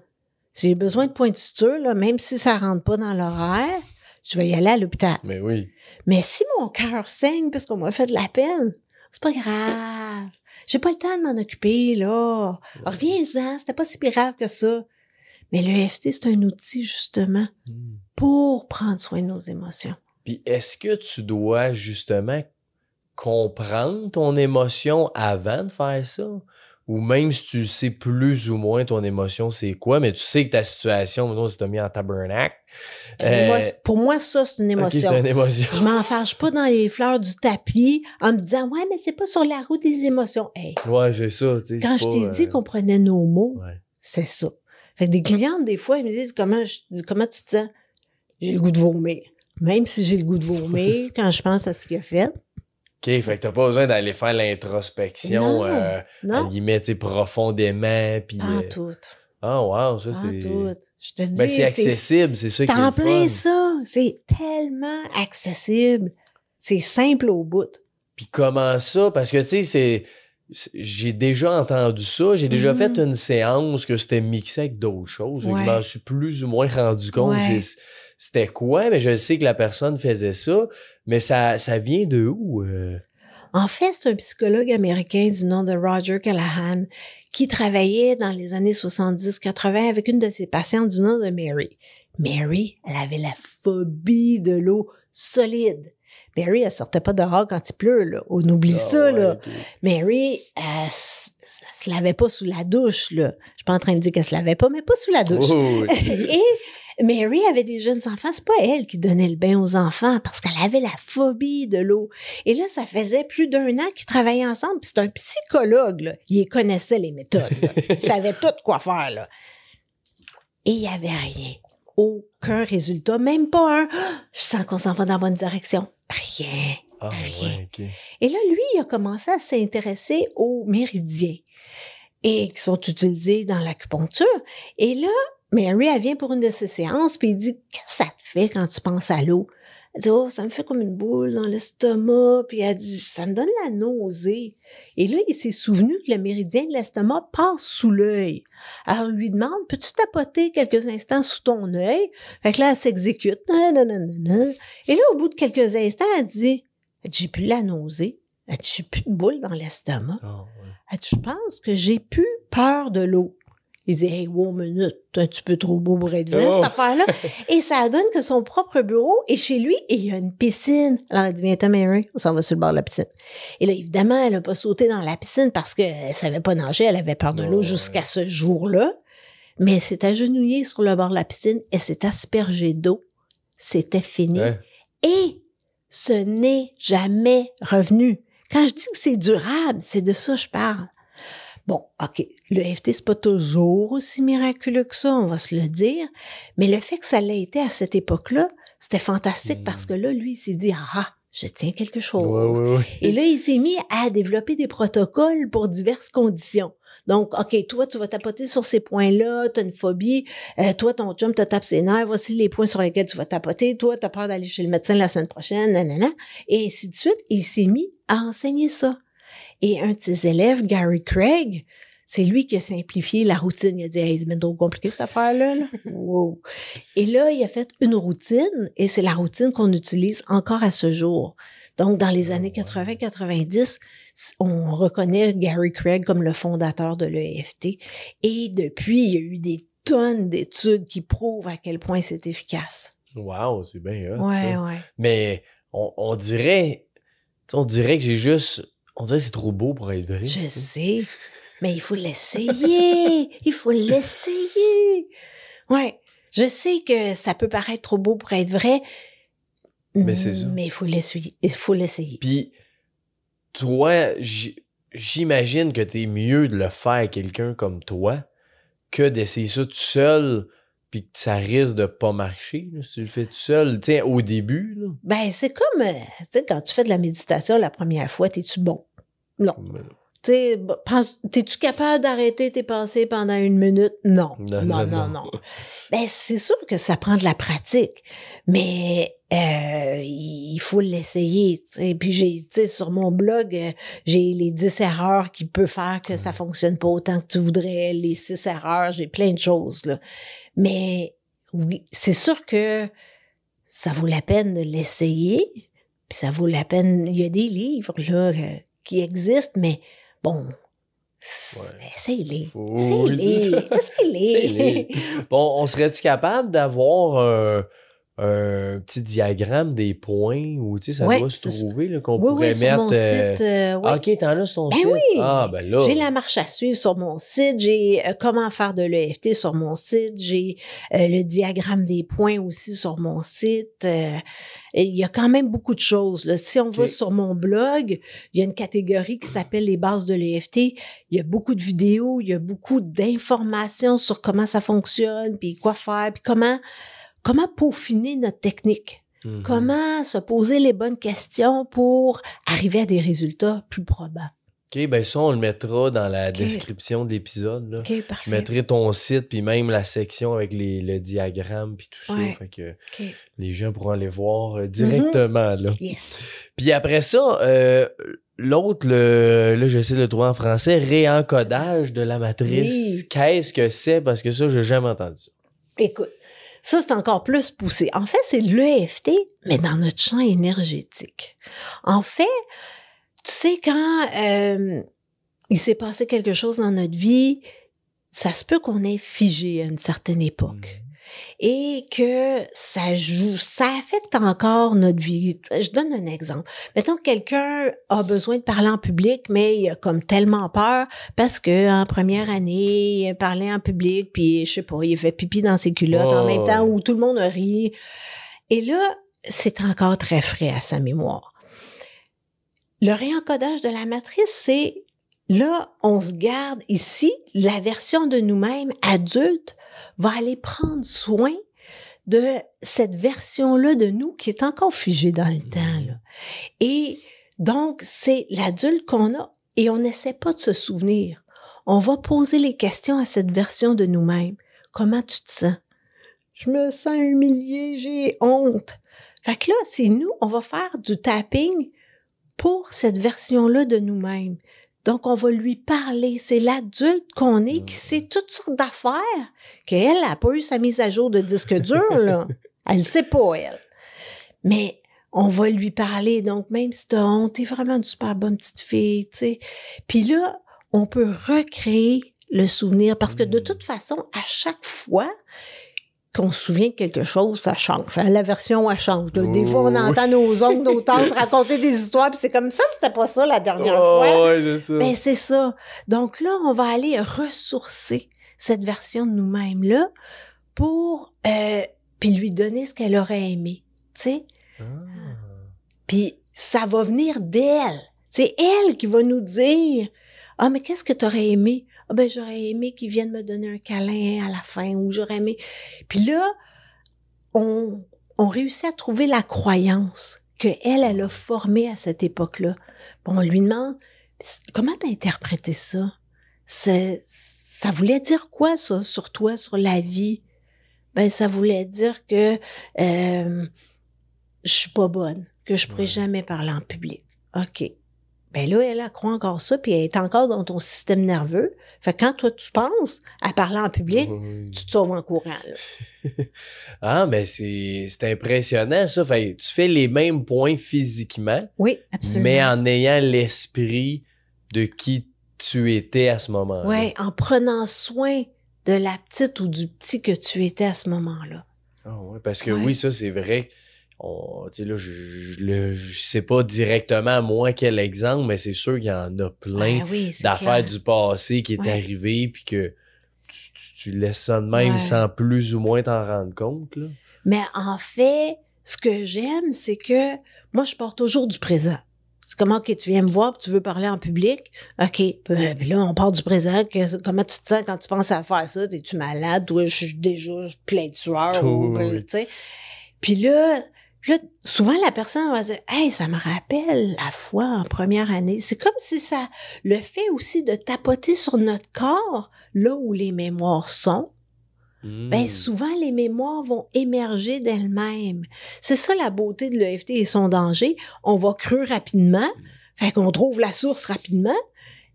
Speaker 2: Si j'ai besoin de points de suture, là, même si ça rentre pas dans l'horaire, je vais y aller à l'hôpital.
Speaker 1: Mais oui.
Speaker 2: Mais si mon cœur saigne parce qu'on m'a fait de la peine, c'est pas grave. J'ai pas le temps de m'en occuper, là. Reviens-en, c'était pas si grave que ça. Mais l'EFT, c'est un outil, justement, pour prendre soin de nos émotions.
Speaker 1: Puis est-ce que tu dois, justement, comprendre ton émotion avant de faire ça? Ou même si tu sais plus ou moins ton émotion, c'est quoi, mais tu sais que ta situation, maintenant, si t'as mis en tabernacle.
Speaker 2: Pour moi, ça, c'est une émotion.
Speaker 1: Okay, c'est une émotion.
Speaker 2: Je m'enfarge pas dans les fleurs du tapis en me disant, ouais, mais c'est pas sur la route des émotions. Hey,
Speaker 1: ouais, c'est ça.
Speaker 2: Quand je t'ai dit qu'on prenait nos mots, c'est ça. Fait que des clientes, des fois, ils me disent, comment tu te sens? J'ai le goût de vomir. Même si j'ai le goût de vomir, quand je pense à ce qu'il a fait.
Speaker 1: OK, fait que t'as pas besoin d'aller faire l'introspection, en guillemets, tu sais, profondément. Puis,
Speaker 2: tout.
Speaker 1: Ah, wow, ça, c'est...
Speaker 2: tout. Je te dis,
Speaker 1: ben, c'est accessible, c'est ça qui est
Speaker 2: en
Speaker 1: le
Speaker 2: plein
Speaker 1: fun.
Speaker 2: ça. C'est tellement accessible. C'est simple au bout.
Speaker 1: Puis comment ça? Parce que, tu sais, j'ai déjà entendu ça. J'ai déjà fait une séance que c'était mixé avec d'autres choses. Je m'en suis plus ou moins rendu compte. c'était quoi, mais je sais que la personne faisait ça. Mais ça vient de où?
Speaker 2: En fait, c'est un psychologue américain du nom de Roger Callahan qui travaillait dans les années 70-80 avec une de ses patientes du nom de Mary. Mary, elle avait la phobie de l'eau solide. Mary, elle sortait pas dehors quand il pleut, là. On oublie ça, là.
Speaker 1: Okay.
Speaker 2: Mary, elle se lavait pas sous la douche, là. Je suis pas en train de dire qu'elle se lavait pas, mais pas sous la douche.
Speaker 1: Oh, okay.
Speaker 2: Et Mary avait des jeunes enfants. C'est pas elle qui donnait le bain aux enfants parce qu'elle avait la phobie de l'eau. Et là, ça faisait plus d'1 an qu'ils travaillaient ensemble. Puis c'est un psychologue, là. Il connaissait les méthodes, là. Il savait tout quoi faire, là. Et il y avait rien. Aucun résultat. Même pas un « je sens qu'on s'en va dans la bonne direction ». Rien.
Speaker 1: Ah,
Speaker 2: rien.
Speaker 1: ouais, OK.
Speaker 2: Et là, lui, il a commencé à s'intéresser aux méridiens et qui sont utilisés dans l'acupuncture. Et là, Mary, elle vient pour une de ses séances, puis il dit « qu'est-ce que ça te fait quand tu penses à l'eau? » Elle dit « oh, ça me fait comme une boule dans l'estomac. » Puis elle dit « ça me donne la nausée. » Et là, il s'est souvenu que le méridien de l'estomac passe sous l'œil. Alors, il lui demande « peux-tu tapoter quelques instants sous ton œil? » Fait que là, elle s'exécute. Et là, au bout de quelques instants, elle dit « j'ai plus la nausée. » Elle dit « j'ai plus de boule dans l'estomac. »
Speaker 1: Ah, ouais.
Speaker 2: Elle dit « je pense que j'ai plus peur de l'eau. » Il dit « hey, wow, minute, t'es un petit peu trop beau pour être vrai, cette affaire-là. » Et ça donne que son propre bureau est chez lui et il y a une piscine. Alors, elle dit « viens-t'en, Mary, on s'en va sur le bord de la piscine. » Et là, évidemment, elle n'a pas sauté dans la piscine parce qu'elle savait pas nager, elle avait peur de l'eau jusqu'à ce jour-là. Mais elle s'est agenouillée sur le bord de la piscine, elle s'est aspergée d'eau. C'était fini.
Speaker 1: Ouais.
Speaker 2: Et ce n'est jamais revenu. Quand je dis que c'est durable, c'est de ça que je parle. Bon, OK, le EFT, c'est pas toujours aussi miraculeux que ça, on va se le dire, mais le fait que ça l'ait été à cette époque-là, c'était fantastique parce que là, lui, il s'est dit « ah, je tiens quelque chose. »
Speaker 1: Ouais.
Speaker 2: Et là, il s'est mis à développer des protocoles pour diverses conditions. Donc, OK, toi, tu vas tapoter sur ces points-là, tu as une phobie, toi, ton chum te tape ses nerfs, voici les points sur lesquels tu vas tapoter, toi, tu as peur d'aller chez le médecin la semaine prochaine, nanana, et ainsi de suite. Il s'est mis à enseigner ça. Et un de ses élèves, Gary Craig, c'est lui qui a simplifié la routine. Il a dit « hey, c'est bien trop compliqué cette affaire-là. » Wow. Et là, il a fait une routine, et c'est la routine qu'on utilise encore à ce jour. Donc, dans les années 80-90, on reconnaît Gary Craig comme le fondateur de l'EFT. Et depuis, il y a eu des tonnes d'études qui prouvent à quel point c'est efficace.
Speaker 1: Wow, c'est bien hot,
Speaker 2: Ouais,
Speaker 1: ça.
Speaker 2: ouais.
Speaker 1: Mais on dirait que j'ai juste... On dirait que c'est trop beau pour être vrai.
Speaker 2: Je sais, mais il faut l'essayer. Il faut l'essayer. Ouais, je sais que ça peut paraître trop beau pour être vrai,
Speaker 1: mais c'est ça.
Speaker 2: Mais il faut l'essayer. Il faut l'essayer.
Speaker 1: Puis, toi, j'imagine que t'es mieux de le faire à quelqu'un comme toi que d'essayer ça tout seul, puis que ça risque de pas marcher, là, si tu le fais tout seul, tu sais, au début. Là.
Speaker 2: Ben, c'est comme, tu sais, quand tu fais de la méditation la première fois, t'es-tu bon? Non.
Speaker 1: Mais-
Speaker 2: Tu sais, t'es-tu capable d'arrêter tes pensées pendant 1 minute? Non. Non. Ben, c'est sûr que ça prend de la pratique, mais il faut l'essayer. T'sais. Puis tu sais, sur mon blog, j'ai les 10 erreurs qui peuvent faire que ça fonctionne pas autant que tu voudrais, les 6 erreurs, j'ai plein de choses, là. Mais oui, c'est sûr que ça vaut la peine de l'essayer, puis ça vaut la peine, il y a des livres, là, qui existent, mais bon, essaye-les. Essaye-les.
Speaker 1: Bon, on serait-tu capable d'avoir un petit diagramme des points où, tu sais, ça doit se trouver, là, qu'on pourrait mettre...
Speaker 2: sur mon site.
Speaker 1: Ah, OK, t'en as sur ton site?
Speaker 2: Oui.
Speaker 1: Ah, ben là...
Speaker 2: J'ai la marche à suivre sur mon site, j'ai comment faire de l'EFT sur mon site, j'ai le diagramme des points aussi sur mon site. Il y a quand même beaucoup de choses. Là. Si on va sur mon blog, il y a une catégorie qui s'appelle les bases de l'EFT. Il y a beaucoup de vidéos, il y a beaucoup d'informations sur comment ça fonctionne, puis quoi faire, puis comment peaufiner notre technique.
Speaker 1: Mm-hmm.
Speaker 2: Comment se poser les bonnes questions pour arriver à des résultats plus probants.
Speaker 1: OK, ben ça, on le mettra dans la description de l'épisode. Là.
Speaker 2: OK, parfait.
Speaker 1: Je mettrai ton site, puis même la section avec le diagramme, puis tout ça. Fait que les gens pourront aller voir directement. Là.
Speaker 2: Yes.
Speaker 1: Puis après ça, l'autre, là, j'essaie de le trouver en français, réencodage de la matrice.
Speaker 2: Oui.
Speaker 1: Qu'est-ce que c'est? Parce que ça, j'ai jamais entendu ça.
Speaker 2: Écoute, Ça, c'est encore plus poussé. En fait, c'est l'EFT, mais dans notre champ énergétique. En fait, tu sais, quand il s'est passé quelque chose dans notre vie, ça se peut qu'on ait figé à une certaine époque. Et que ça affecte encore notre vie. Je donne un exemple. Mettons que quelqu'un a besoin de parler en public, mais il a comme tellement peur parce que en première année, il parlait en public, puis je sais pas, il fait pipi dans ses culottes en même temps où tout le monde a ri. Et là, c'est encore très frais à sa mémoire. Le réencodage de la matrice, c'est là, on se garde ici, la version de nous-mêmes adulte va aller prendre soin de cette version-là de nous qui est encore figée dans le temps, là. Et donc, c'est l'adulte qu'on a et on n'essaie pas de se souvenir. On va poser les questions à cette version de nous-mêmes. Comment tu te sens? Je me sens humiliée, j'ai honte. Fait que là, c'est nous, on va faire du tapping pour cette version-là de nous-mêmes. Donc, on va lui parler. C'est l'adulte qu'on est qui sait toutes sortes d'affaires qu'elle n'a pas eu sa mise à jour de disque dur, là. Elle ne sait pas, elle. Mais on va lui parler. Donc, même si t'as honte, t'es vraiment une super bonne petite fille, tu sais. Puis là, on peut recréer le souvenir parce que de toute façon, à chaque fois qu'on se souvient de quelque chose, ça change. La version, elle change. Des fois, on entend nos oncles, nos tantes raconter des histoires, puis c'est comme ça, mais c'était pas ça la dernière fois.
Speaker 1: Ouais, c'est ça.
Speaker 2: Ben, c'est ça. Donc là, on va aller ressourcer cette version de nous-mêmes-là pour puis lui donner ce qu'elle aurait aimé, tu sais. Puis ça va venir d'elle. C'est elle qui va nous dire « Ah, mais qu'est-ce que tu aurais aimé? » « Ah ben j'aurais aimé qu'il vienne me donner un câlin à la fin, ou j'aurais aimé... » Puis là, on réussit à trouver la croyance qu'elle a formée à cette époque-là. Bon, on lui demande « Comment t'as interprété ça? Ça voulait dire quoi, ça, sur toi, sur la vie? » Ben, ça voulait dire que je suis pas bonne, que je pourrais jamais parler en public. OK. Ben là, elle croit encore ça, puis elle est encore dans ton système nerveux. Fait que quand toi, tu penses à parler en public, tu te sauves en courant, là.
Speaker 1: Ah, mais c'est impressionnant, ça. Fait, tu fais les mêmes points physiquement.
Speaker 2: Oui, absolument.
Speaker 1: Mais en ayant l'esprit de qui tu étais à ce moment-là.
Speaker 2: Oui, en prenant soin de la petite ou du petit que tu étais à ce moment-là.
Speaker 1: Ah ouais, parce que oui, ça, c'est vrai. Tu sais, là, je sais pas directement, moi, quel exemple, mais c'est sûr qu'il y en a plein d'affaires du passé qui est arrivé, puis que tu laisses ça de même sans plus ou moins t'en rendre compte, là.
Speaker 2: Mais en fait, ce que j'aime, c'est que moi, je pars toujours du présent. C'est comme, OK, tu viens me voir, puis tu veux parler en public. OK, puis là, on part du présent. Comment tu te sens quand tu penses à faire ça? Es-tu malade? Toi, je suis déjà plein de sueur. Tu sais. Puis là, souvent, la personne va dire « Hey, ça me rappelle la fois en première année. » C'est comme si ça le fait aussi de tapoter sur notre corps, là où les mémoires sont. Ben souvent, les mémoires vont émerger d'elles-mêmes. C'est ça la beauté de l'EFT et son danger. On va creux rapidement, fait qu'on trouve la source rapidement.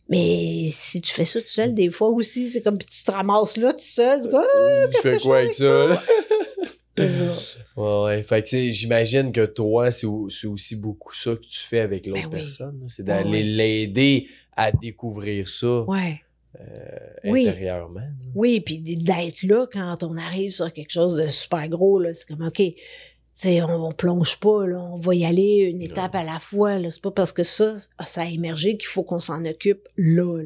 Speaker 2: Mais si tu fais ça tout seul, des fois aussi, c'est comme tu te ramasses là tout seul. Tu dis, qu'est-ce que je fais avec ça?
Speaker 1: Ouais. Fait que j'imagine que toi, c'est aussi beaucoup ça que tu fais avec l'autre personne. C'est d'aller l'aider à découvrir ça intérieurement.
Speaker 2: Oui, puis d'être là quand on arrive sur quelque chose de super gros. Là, c'est comme, OK, on plonge pas, là, on va y aller une étape à la fois. Là, c'est pas parce que ça a émergé qu'il faut qu'on s'en occupe là.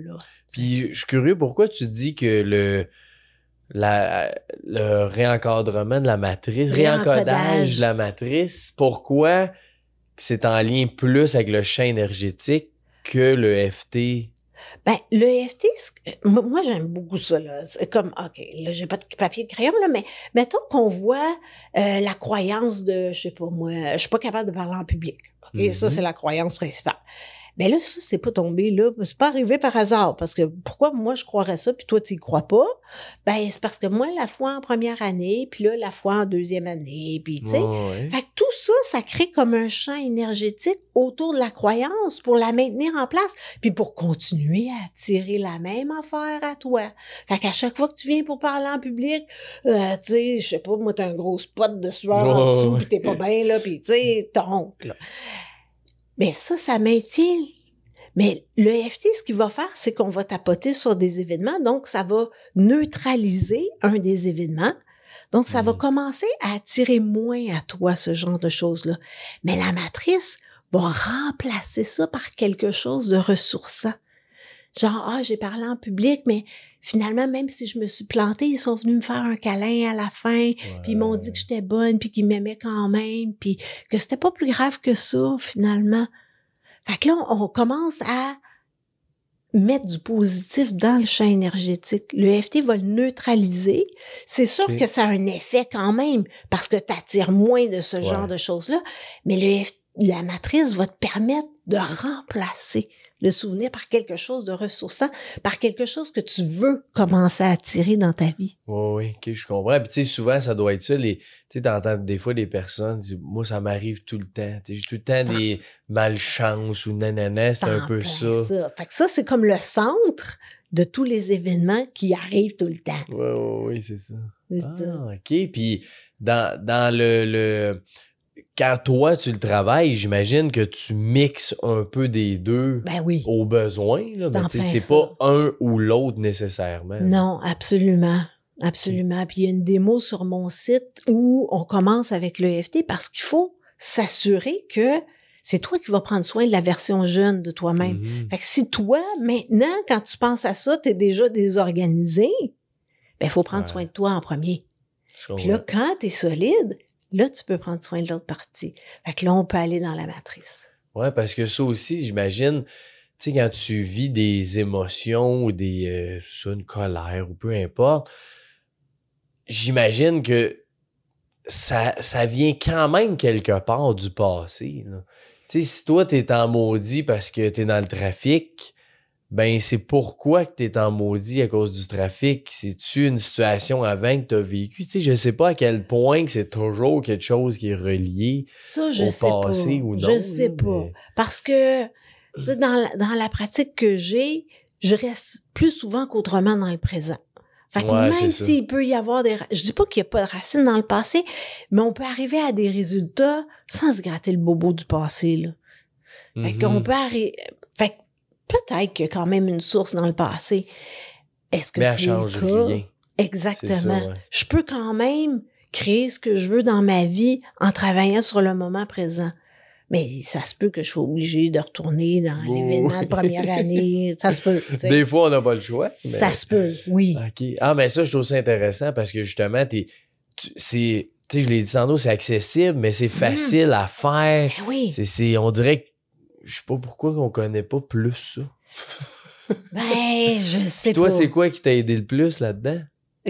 Speaker 1: Puis je suis curieux, pourquoi tu dis que le réencadrement de la matrice, réencodage de la matrice, pourquoi c'est en lien plus avec le champ énergétique que le FT?
Speaker 2: Ben, le EFT, moi, j'aime beaucoup ça, là. C'est comme, OK, là, j'ai pas de papier de crayon, là, mais mettons qu'on voit la croyance de, je sais pas, moi, je suis pas capable de parler en public. OK, ça, c'est la croyance principale. Ben là, ça, c'est pas tombé là. C'est pas arrivé par hasard. Parce que pourquoi moi, je croirais ça, puis toi, tu y crois pas? Ben, c'est parce que moi, la foi en première année, puis là, la foi en deuxième année, puis tu sais.
Speaker 1: Ouais.
Speaker 2: Fait que tout ça, ça crée comme un champ énergétique autour de la croyance pour la maintenir en place, puis pour continuer à attirer la même affaire à toi. Fait qu'à chaque fois que tu viens pour parler en public, tu sais, je sais pas, moi, t'as un gros spot de sueur en dessous, puis t'es pas bien, là, puis tu sais, t'as honte, là. Mais ça maintient. Mais le EFT, ce qu'il va faire, c'est qu'on va tapoter sur des événements, donc ça va neutraliser un des événements. Donc, ça va commencer à attirer moins à toi ce genre de choses-là. Mais la matrice va remplacer ça par quelque chose de ressourçant. Genre, j'ai parlé en public, mais finalement, même si je me suis plantée, ils sont venus me faire un câlin à la fin, puis ils m'ont dit que j'étais bonne, puis qu'ils m'aimaient quand même, puis que c'était pas plus grave que ça, finalement. Fait que là, on commence à mettre du positif dans le champ énergétique. Le EFT va le neutraliser. C'est sûr que ça a un effet quand même, parce que tu attires moins de ce genre de choses-là, mais la matrice va te permettre de remplacer le souvenir par quelque chose de ressourçant, par quelque chose que tu veux commencer à attirer dans ta vie.
Speaker 1: Oui, OK, je comprends. Puis, tu sais, souvent, ça doit être ça. Tu sais, t'entends des fois des personnes dire, moi, ça m'arrive tout le temps. Tu sais, j'ai tout le temps des malchances ou nanana. C'est un peu ça.
Speaker 2: Fait que ça, c'est comme le centre de tous les événements qui arrivent tout le temps.
Speaker 1: Oui, c'est ça.
Speaker 2: C'est ça.
Speaker 1: OK. Puis, dans le quand toi, tu le travailles, j'imagine que tu mixes un peu des deux au besoin. Là, c'est pas un ou l'autre nécessairement.
Speaker 2: Non, absolument. Absolument. Puis il y a une démo sur mon site où on commence avec l'EFT parce qu'il faut s'assurer que c'est toi qui vas prendre soin de la version jeune de toi-même. Fait que si toi, maintenant, quand tu penses à ça, t'es déjà désorganisé, ben il faut prendre soin de toi en premier. Puis là, quand t'es solide, là, tu peux prendre soin de l'autre partie. Fait que là, on peut aller dans la matrice.
Speaker 1: Oui, parce que ça aussi, j'imagine, tu sais, quand tu vis des émotions ou une colère ou peu importe, j'imagine que ça vient quand même quelque part du passé. Tu sais, si toi, t'es en maudit parce que t'es dans le trafic, ben c'est pourquoi que t'es en maudit à cause du trafic. C'est-tu une situation avant que t'as vécu? Tu sais, je sais pas à quel point que c'est toujours quelque chose qui est relié au passé ou non.
Speaker 2: Je sais pas. Parce que, tu sais, dans la pratique que j'ai, je reste plus souvent qu'autrement dans le présent. Fait que même s'il peut y avoir je dis pas qu'il y a pas de racines dans le passé, mais on peut arriver à des résultats sans se gratter le bobo du passé, là. Fait qu'on peut fait que peut-être qu'il y a quand même une source dans le passé. Est-ce que c'est le cas? Rien. Exactement. Ça, je peux quand même créer ce que je veux dans ma vie en travaillant sur le moment présent. Mais ça se peut que je sois obligée de retourner dans l'événement de première année. Ça se peut. T'sais.
Speaker 1: Des fois, on n'a pas le choix.
Speaker 2: Mais... Ça se peut, oui.
Speaker 1: OK. Ah, mais ça, je trouve ça intéressant parce que justement, tu sais, je l'ai dit tantôt, c'est accessible, mais c'est facile à faire.
Speaker 2: Ben oui.
Speaker 1: On dirait que je sais pas pourquoi on connaît pas plus ça.
Speaker 2: Ben, je sais pas.
Speaker 1: Toi, c'est quoi qui t'a aidé le plus là-dedans?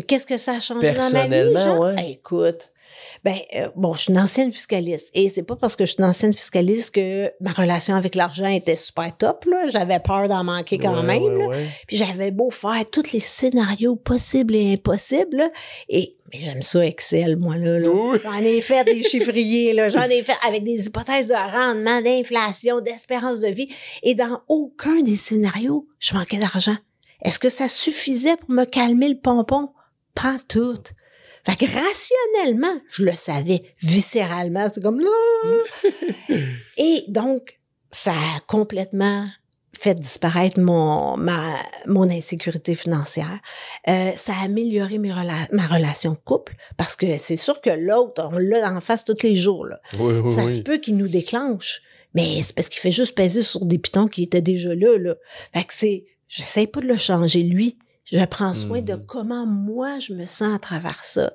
Speaker 2: Qu'est-ce que ça a changé dans ma vie, genre? Écoute, je suis une ancienne fiscaliste. Et c'est pas parce que je suis une ancienne fiscaliste que ma relation avec l'argent était super top, là. J'avais peur d'en manquer quand même, là. Puis j'avais beau faire tous les scénarios possibles et impossibles, là. Mais j'aime ça, Excel, moi, là.
Speaker 1: Oui.
Speaker 2: J'en ai fait des chiffriers, là. J'en ai fait avec des hypothèses de rendement, d'inflation, d'espérance de vie. Et dans aucun des scénarios, je manquais d'argent. Est-ce que ça suffisait pour me calmer le pompon? Pas tout. Fait que rationnellement, je le savais. Viscéralement, c'est comme là. Et donc, ça a complètement fait disparaître mon insécurité financière. Ça a amélioré ma relation de couple parce que c'est sûr que l'autre, on l'a en face tous les jours. Là. Ça se peut qu'il nous déclenche, mais c'est parce qu'il fait juste peser sur des pitons qui étaient déjà là. Fait que j'essaie pas de le changer, lui. Je prends soin de comment moi je me sens à travers ça.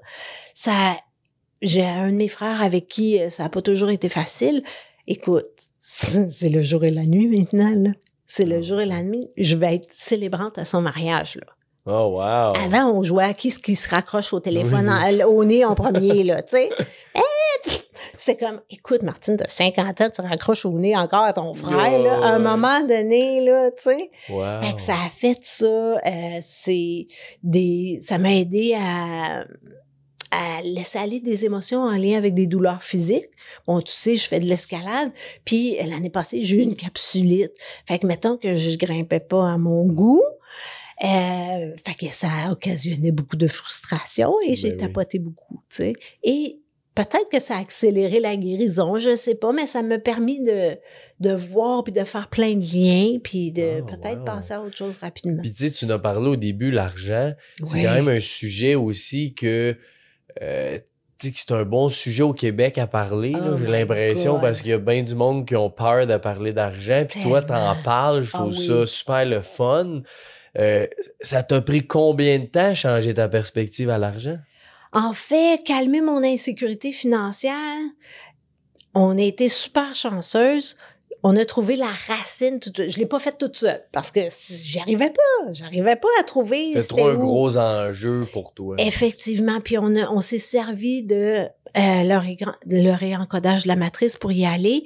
Speaker 2: J'ai un de mes frères avec qui ça n'a pas toujours été facile. Écoute, c'est le jour et la nuit maintenant, là. C'est le jour et la nuit. Je vais être célébrante à son mariage, là.
Speaker 1: Oh, wow!
Speaker 2: Avant, on jouait à qui se raccroche au téléphone
Speaker 1: Oui,
Speaker 2: au nez en premier, là, tu sais. C'est comme, écoute, Martine, t'as 50 ans, tu raccroches au nez encore à ton frère, là, à un moment donné, là, tu sais.
Speaker 1: Wow!
Speaker 2: Fait que ça a fait ça. Ça m'a aidé à laisser aller des émotions en lien avec des douleurs physiques. Bon, tu sais, je fais de l'escalade, puis l'année passée, j'ai eu une capsulite. Fait que, mettons que je grimpais pas à mon goût, fait que ça a occasionné beaucoup de frustration et j'ai tapoté beaucoup, tu sais. Et peut-être que ça a accéléré la guérison, je sais pas, mais ça m'a permis de voir puis de faire plein de liens puis de peut-être passer à autre chose rapidement.
Speaker 1: Puis tu sais, tu nous as parlé au début, l'argent, c'est quand même un sujet aussi que... tu sais que c'est un bon sujet au Québec à parler, là, j'ai l'impression, parce qu'il y a bien du monde qui ont peur de parler d'argent. Puis toi, t'en parles, je trouve ça super le fun. Ça t'a pris combien de temps changer ta perspective à l'argent?
Speaker 2: En fait, calmer mon insécurité financière, on a été super chanceuse. On a trouvé la racine. Je l'ai pas faite toute seule parce que j'arrivais pas à trouver.
Speaker 1: C'était trop un gros enjeu pour toi.
Speaker 2: Effectivement. Puis on s'est servi de le réencodage de la matrice pour y aller.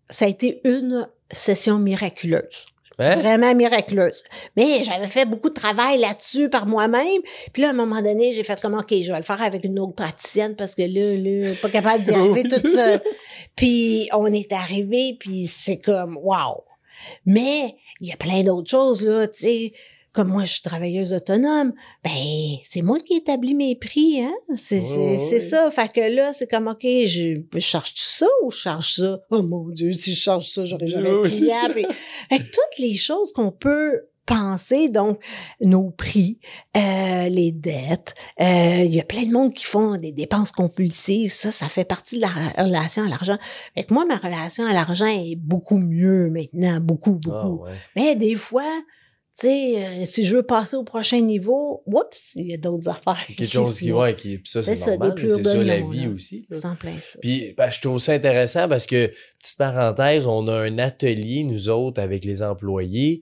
Speaker 2: Ça a été une session miraculeuse. Hein? Vraiment miraculeuse. Mais j'avais fait beaucoup de travail là-dessus par moi-même. Puis là, à un moment donné, j'ai fait comme, OK, je vais le faire avec une autre praticienne parce que là, pas capable d'y arriver toute seule. Puis on est arrivé, puis c'est comme, wow. Mais il y a plein d'autres choses, là, tu sais. Comme moi, je suis travailleuse autonome, ben c'est moi qui établis mes prix, hein. C'est ça. Fait que là, c'est comme, OK, je charge ça ou je charge ça? Oh mon Dieu, si je charge ça, j'aurais jamais de client. Puis, fait que toutes les choses qu'on peut penser, donc nos prix, les dettes, il y a plein de monde qui font des dépenses compulsives, ça fait partie de la relation à l'argent. Fait que moi, ma relation à l'argent est beaucoup mieux maintenant, beaucoup.
Speaker 1: Oh, ouais.
Speaker 2: Mais des fois... Tu sais, si je veux passer au prochain niveau, oups, il y a d'autres affaires.
Speaker 1: Quelque chose qui va, ça, c'est normal. C'est ça, la vie aussi.
Speaker 2: C'est en plein ça.
Speaker 1: Puis, je trouve ça intéressant parce que, petite parenthèse, on a un atelier, nous autres, avec les employés,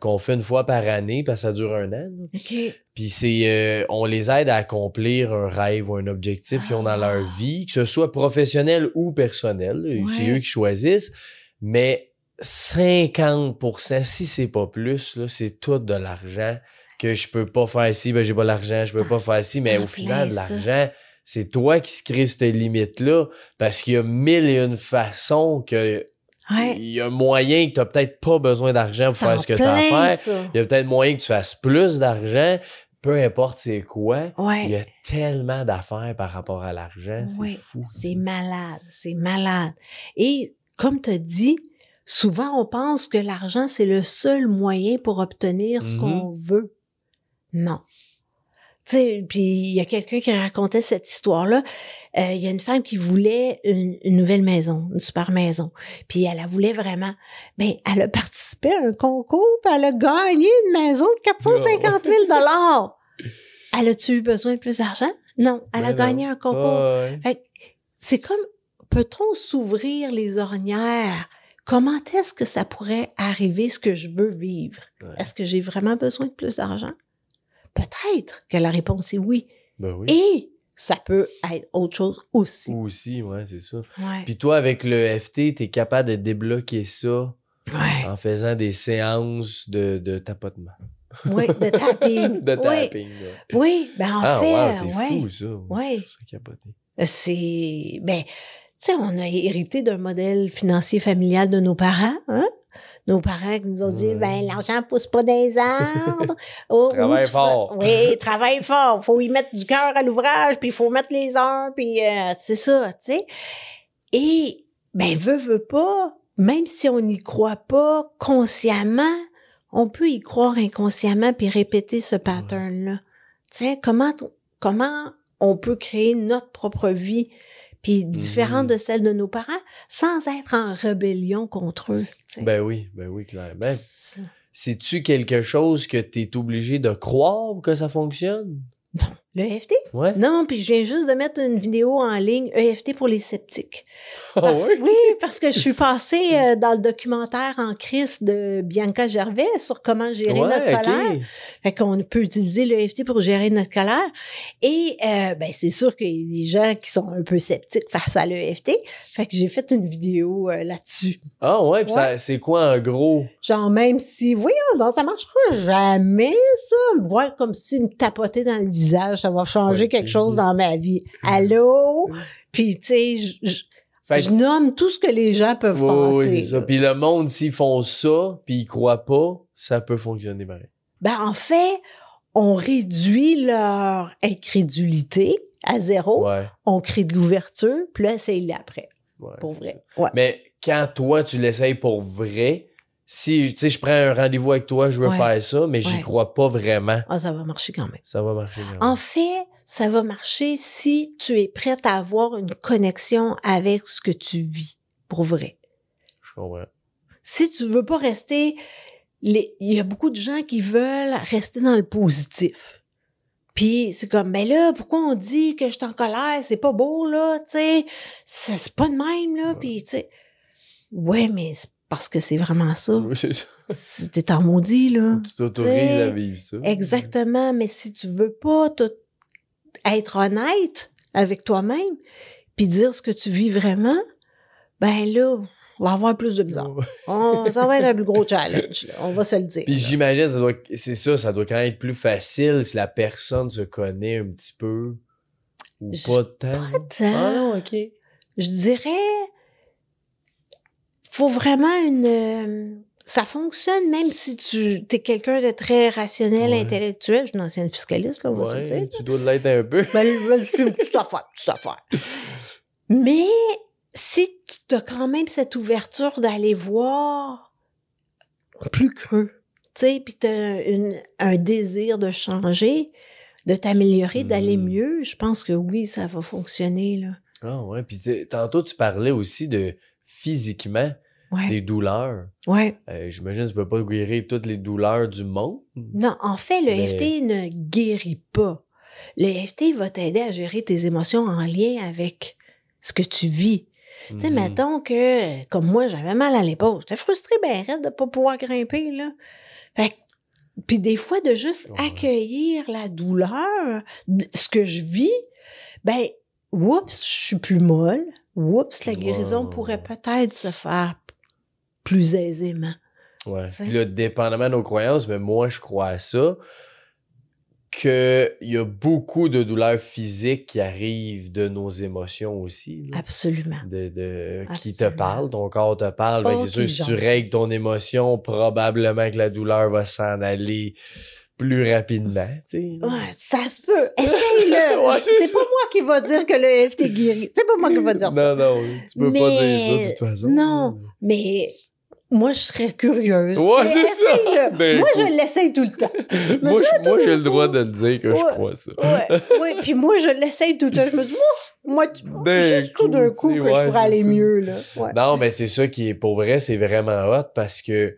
Speaker 1: qu'on fait une fois par année, parce que ça dure 1 an.
Speaker 2: OK.
Speaker 1: Puis on les aide à accomplir un rêve ou un objectif qu'ils ont dans leur vie, que ce soit professionnel ou personnel. C'est eux qui choisissent. Mais 50%, si c'est pas plus, là, c'est tout de l'argent que je peux pas faire ici, ben j'ai pas l'argent, je peux pas faire ici, mais au final, de l'argent, c'est toi qui se crée cette limite-là, parce qu'il y a 1001 façons que il y a moyen que t'as peut-être pas besoin d'argent pour faire ce que t'as à faire. Il y a peut-être moyen que tu fasses plus d'argent, peu importe c'est quoi. Il y a tellement d'affaires par rapport à l'argent, c'est fou.
Speaker 2: C'est malade. Et comme tu as dit, souvent, on pense que l'argent, c'est le seul moyen pour obtenir ce qu'on veut. Non. Tu sais, puis il y a quelqu'un qui racontait cette histoire-là. Il y a une femme qui voulait une nouvelle maison, une super maison. Puis elle la voulait vraiment. Ben, elle a participé à un concours, puis elle a gagné une maison de 450 000 $. Elle a-tu eu besoin de plus d'argent? Non, elle a gagné un concours. Fait que c'est comme, peut-on s'ouvrir les ornières? Comment est-ce que ça pourrait arriver, ce que je veux vivre? Est-ce que j'ai vraiment besoin de plus d'argent? Peut-être que la réponse est oui.
Speaker 1: Ben oui.
Speaker 2: Et ça peut être autre chose aussi.
Speaker 1: Aussi, c'est ça. Puis toi, avec le FT, t'es capable de débloquer ça en faisant des séances de tapotement.
Speaker 2: Oui, de tapping.
Speaker 1: De tapping,
Speaker 2: Oui, ben en fait,
Speaker 1: c'est fou, ça.
Speaker 2: Oui.
Speaker 1: C'est capoté.
Speaker 2: C'est... Ben, tu sais, on a hérité d'un modèle financier familial de nos parents, hein? Nos parents qui nous ont dit, ben, l'argent pousse pas des arbres.
Speaker 1: Travaille fort.
Speaker 2: Oui, travaille fort. Faut y mettre du cœur à l'ouvrage, puis il faut mettre les heures, puis c'est ça, tu sais. Et, ben, veut pas, même si on n'y croit pas consciemment, on peut y croire inconsciemment puis répéter ce pattern-là. Tu sais, comment on peut créer notre propre vie puis différente de celle de nos parents, sans être en rébellion contre eux. T'sais.
Speaker 1: Ben oui, clairement. C'est-tu quelque chose que tu es obligé de croire pour que ça fonctionne?
Speaker 2: Non, Le EFT?
Speaker 1: Ouais.
Speaker 2: Non, puis je viens juste de mettre une vidéo en ligne, EFT pour les sceptiques.
Speaker 1: Ah oui?
Speaker 2: Oui, parce que je suis passée dans le documentaire En crise de Bianca Gervais sur comment gérer notre colère. Fait qu'on peut utiliser l'EFT pour gérer notre colère. Et ben c'est sûr qu'il y a des gens qui sont un peu sceptiques face à l'EFT. Fait que j'ai fait une vidéo là-dessus.
Speaker 1: Ah ouais, puis c'est quoi en gros?
Speaker 2: Genre même si, voyons donc, ça marchera jamais ça, me voir comme si me tapoter dans le visage, ça va changer quelque chose dans ma vie. Allô? Puis tu sais, je nomme tout ce que les gens peuvent penser.
Speaker 1: Oui, c'est ça. Puis le monde, s'ils font ça, puis ils croient pas, ça peut fonctionner pareil.
Speaker 2: Ben en fait, on réduit leur incrédulité à 0.
Speaker 1: Ouais.
Speaker 2: On crée de l'ouverture, puis là, c'est après.
Speaker 1: Ouais,
Speaker 2: pour vrai.
Speaker 1: Ouais. Mais quand toi, tu l'essayes pour vrai, si, tu sais, je prends un rendez-vous avec toi, je veux faire ça, mais j'y crois pas vraiment.
Speaker 2: Ah, ça va marcher quand même.
Speaker 1: Ça va marcher quand même.
Speaker 2: En fait, ça va marcher si tu es prête à avoir une connexion avec ce que tu vis, pour vrai.
Speaker 1: Je comprends.
Speaker 2: Si tu veux pas rester... Il y a beaucoup de gens qui veulent rester dans le positif. Puis c'est comme, ben là, pourquoi on dit que je suis en colère? C'est pas beau, là, tu sais. C'est pas de même, là. Puis, tu sais... Ouais, mais c'est parce que c'est vraiment ça.
Speaker 1: Oui, c'est ça.
Speaker 2: T'es en maudit, là.
Speaker 1: Tu t'autorises à vivre ça.
Speaker 2: Exactement, mais si tu veux pas être honnête avec toi-même, puis dire ce que tu vis vraiment, ben là, on va avoir plus de bizarre. Ça va être un plus gros challenge, là, on va se le dire.
Speaker 1: Puis j'imagine, ça doit quand même être plus facile si la personne se connaît un petit peu ou pas tant.
Speaker 2: Pas tant.
Speaker 1: Ah non, OK.
Speaker 2: Je dirais, faut vraiment ça fonctionne même si tu es quelqu'un de très rationnel, intellectuel. Je suis une ancienne fiscaliste, là, on va se le dire.
Speaker 1: Tu dois l'être un peu.
Speaker 2: Ben, c'est une petite affaire. Mais si tu as quand même cette ouverture d'aller voir plus creux, tu sais, puis tu as un désir de changer, de t'améliorer, d'aller mieux, je pense que oui, ça va fonctionner, là.
Speaker 1: Ah ouais, puis tantôt tu parlais aussi de physiquement des douleurs.
Speaker 2: Ouais.
Speaker 1: J'imagine que tu peux pas guérir toutes les douleurs du monde.
Speaker 2: Non, en fait, le EFT ne guérit pas. Le EFT va t'aider à gérer tes émotions en lien avec ce que tu vis. Tu sais, mettons que, comme moi, j'avais mal à l'épaule. J'étais frustrée, ben raide de pas pouvoir grimper, là. Fait que, puis des fois, de juste accueillir la douleur, ce que je vis, ben, oups, je suis plus molle. Oups, la guérison pourrait peut-être se faire plus aisément.
Speaker 1: Ouais. Puis là, dépendamment de nos croyances, mais moi, je crois à ça, qu'il y a beaucoup de douleurs physiques qui arrivent de nos émotions aussi. Là.
Speaker 2: Absolument.
Speaker 1: Qui te parle, ton corps te parle. C'est sûr, si tu règles ton émotion, probablement que la douleur va s'en aller plus rapidement. Tu sais.
Speaker 2: Ouais, ça se peut. Essaye-le. C'est pas moi qui va dire que le EFT guérit. C'est pas moi qui va dire ça.
Speaker 1: Non, tu peux pas dire ça de toute façon.
Speaker 2: Non, mais moi, je serais curieuse.
Speaker 1: Ouais, c'est ça.
Speaker 2: Moi, je l'essaye tout le temps.
Speaker 1: moi, j'ai le droit de le dire que je crois ça.
Speaker 2: Oui, puis moi, je l'essaye tout le temps. Je me dis, moi juste tout d'un coup que je pourrais aller mieux. Là. Ouais.
Speaker 1: Non, mais c'est ça qui est, pour vrai, c'est vraiment hot parce que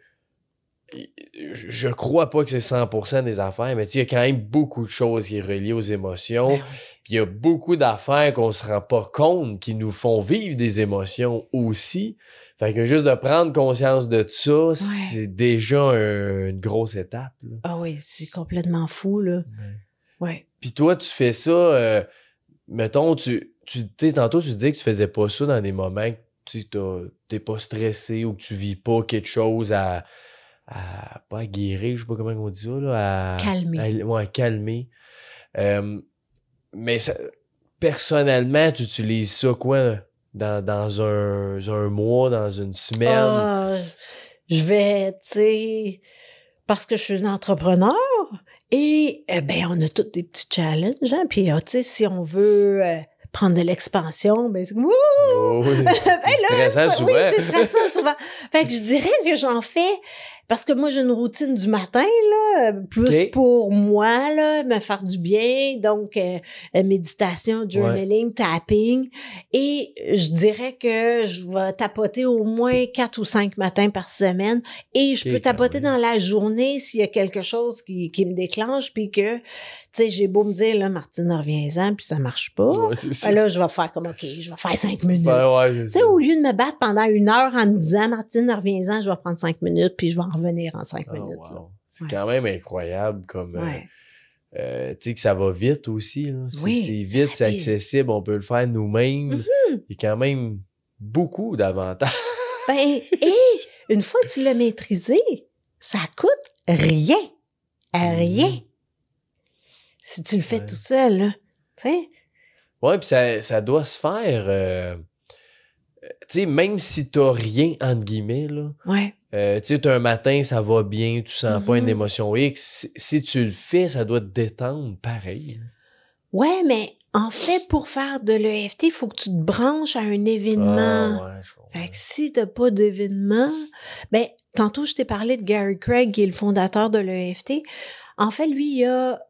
Speaker 1: je crois pas que c'est 100% des affaires, mais il y a quand même beaucoup de choses qui sont reliées aux émotions.
Speaker 2: Ben oui.
Speaker 1: Puis il y a beaucoup d'affaires qu'on se rend pas compte qui nous font vivre des émotions aussi. Fait que juste de prendre conscience de ça, c'est déjà une grosse étape. Là.
Speaker 2: Ah oui, c'est complètement fou, là. Ouais.
Speaker 1: Puis toi, tu fais ça, mettons, tu sais, tantôt, tu disais que tu faisais pas ça dans des moments que t'es pas stressé ou que tu vis pas quelque chose à pas à guérir, je sais pas comment on dit ça, là, à calmer. Mais ça, personnellement, tu utilises ça quoi dans un mois, dans une semaine?
Speaker 2: Je vais, tu sais, parce que je suis une entrepreneur et ben on a tous des petits challenges, hein, puis tu sais, si on veut prendre de l'expansion, ben c'est comme
Speaker 1: c'est stressant souvent.
Speaker 2: Oui, c'est stressant souvent. Fait que je dirais que j'en fais Parce que moi, j'ai une routine du matin, là, plus pour moi, là, me faire du bien. Donc, méditation, journaling, tapping. Et je dirais que je vais tapoter au moins 4 ou 5 matins par semaine. Et je peux tapoter dans la journée s'il y a quelque chose qui me déclenche, puis que, tu sais, j'ai beau me dire, là, Martine, reviens-en, puis ça marche pas.
Speaker 1: Ouais, c'est ça.
Speaker 2: Là, je vais faire comme, OK, je vais faire 5 minutes.
Speaker 1: Ouais,
Speaker 2: tu sais, au lieu de me battre pendant 1 heure en me disant, Martine, reviens-en, je vais prendre 5 minutes, puis je vais en revenir en 5 minutes.
Speaker 1: Wow.
Speaker 2: Là.
Speaker 1: C'est quand même incroyable comme...
Speaker 2: Ouais.
Speaker 1: tu sais que ça va vite aussi. Là.
Speaker 2: Oui,
Speaker 1: c'est vite, c'est accessible, on peut le faire nous-mêmes. Il y a quand même beaucoup d'avantages.
Speaker 2: Ben, une fois que tu l'as maîtrisé, ça coûte rien. Rien. Si tu le fais tout seul, là. Tu sais?
Speaker 1: Oui, puis ça doit se faire... tu sais, même si t'as rien, entre guillemets, là...
Speaker 2: Ouais.
Speaker 1: Tu sais, un matin, ça va bien, tu sens pas une émotion X. Si tu le fais, ça doit te détendre pareil.
Speaker 2: Ouais, mais en fait, pour faire de l'EFT, il faut que tu te branches à un événement.
Speaker 1: Ah, ouais, je comprends.
Speaker 2: Fait que si t'as pas d'événement, ben, tantôt, je t'ai parlé de Gary Craig, qui est le fondateur de l'EFT. En fait, lui, il a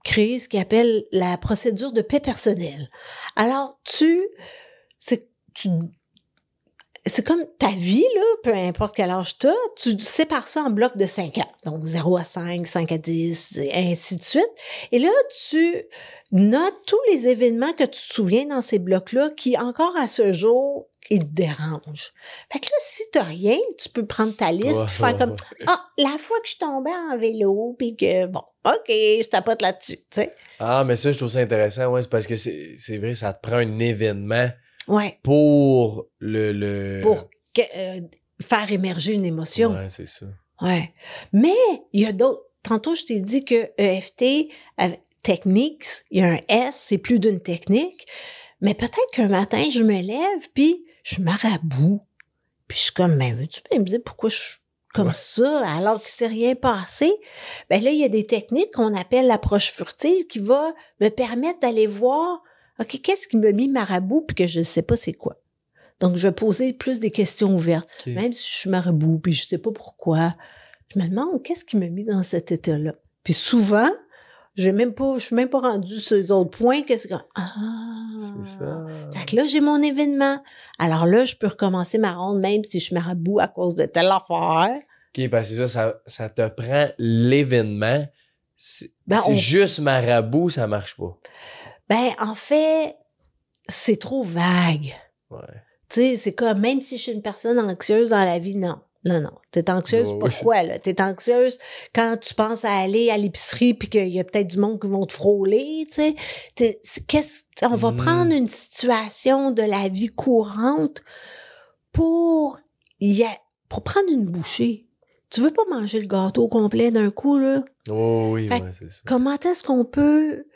Speaker 2: créé ce qu'il appelle la procédure de paix personnelle. Alors, c'est comme ta vie, là, peu importe quel âge tu as, tu sépares ça en blocs de 5 ans. Donc, 0 à 5, 5 à 10, et ainsi de suite. Et là, tu notes tous les événements que tu te souviens dans ces blocs-là qui, encore à ce jour, ils te dérangent. Fait que là, si t'as rien, tu peux prendre ta liste puis faire comme « Ah, la fois que je tombais en vélo, puis que, bon, OK, je tapote là-dessus. » tu sais.
Speaker 1: Ah, mais ça, je trouve ça intéressant, ouais, c'est parce que c'est vrai, ça te prend un événement pour
Speaker 2: Pour faire émerger une émotion.
Speaker 1: Ouais, c'est ça.
Speaker 2: Ouais. Mais il y a d'autres. Tantôt, je t'ai dit que EFT, techniques, il y a un S, c'est plus d'une technique. Mais peut-être qu'un matin, je me lève, puis je marabout. Puis je suis comme, ben, veux-tu me dire pourquoi je suis comme ça, alors qu'il ne s'est rien passé? Ben là, il y a des techniques qu'on appelle l'approche furtive qui va me permettre d'aller voir, OK, qu'est-ce qui m'a mis marabout, puis que je ne sais pas c'est quoi. Donc, je vais poser plus des questions ouvertes. Okay. Même si je suis marabout, puis je ne sais pas pourquoi, je me demande qu'est-ce qui m'a mis dans cet état-là. Puis souvent, je suis même pas rendue sur les autres points que c'est comme
Speaker 1: c'est ça.
Speaker 2: Fait que là, j'ai mon événement. Alors là, je peux recommencer ma ronde, même si je suis marabout à cause de telle affaire.
Speaker 1: OK, parce que ça te prend l'événement. C'est juste marabout, ça marche pas.
Speaker 2: Ben, en fait, c'est trop vague.
Speaker 1: Ouais.
Speaker 2: Tu sais, c'est comme, même si je suis une personne anxieuse dans la vie, non. Non. T'es anxieuse pourquoi, là? T'es anxieuse quand tu penses à aller à l'épicerie puis qu'il y a peut-être du monde qui vont te frôler, tu sais. On va prendre une situation de la vie courante pour prendre une bouchée. Tu veux pas manger le gâteau au complet d'un coup, là?
Speaker 1: Oh oui, c'est ça.
Speaker 2: Comment est-ce qu'on peut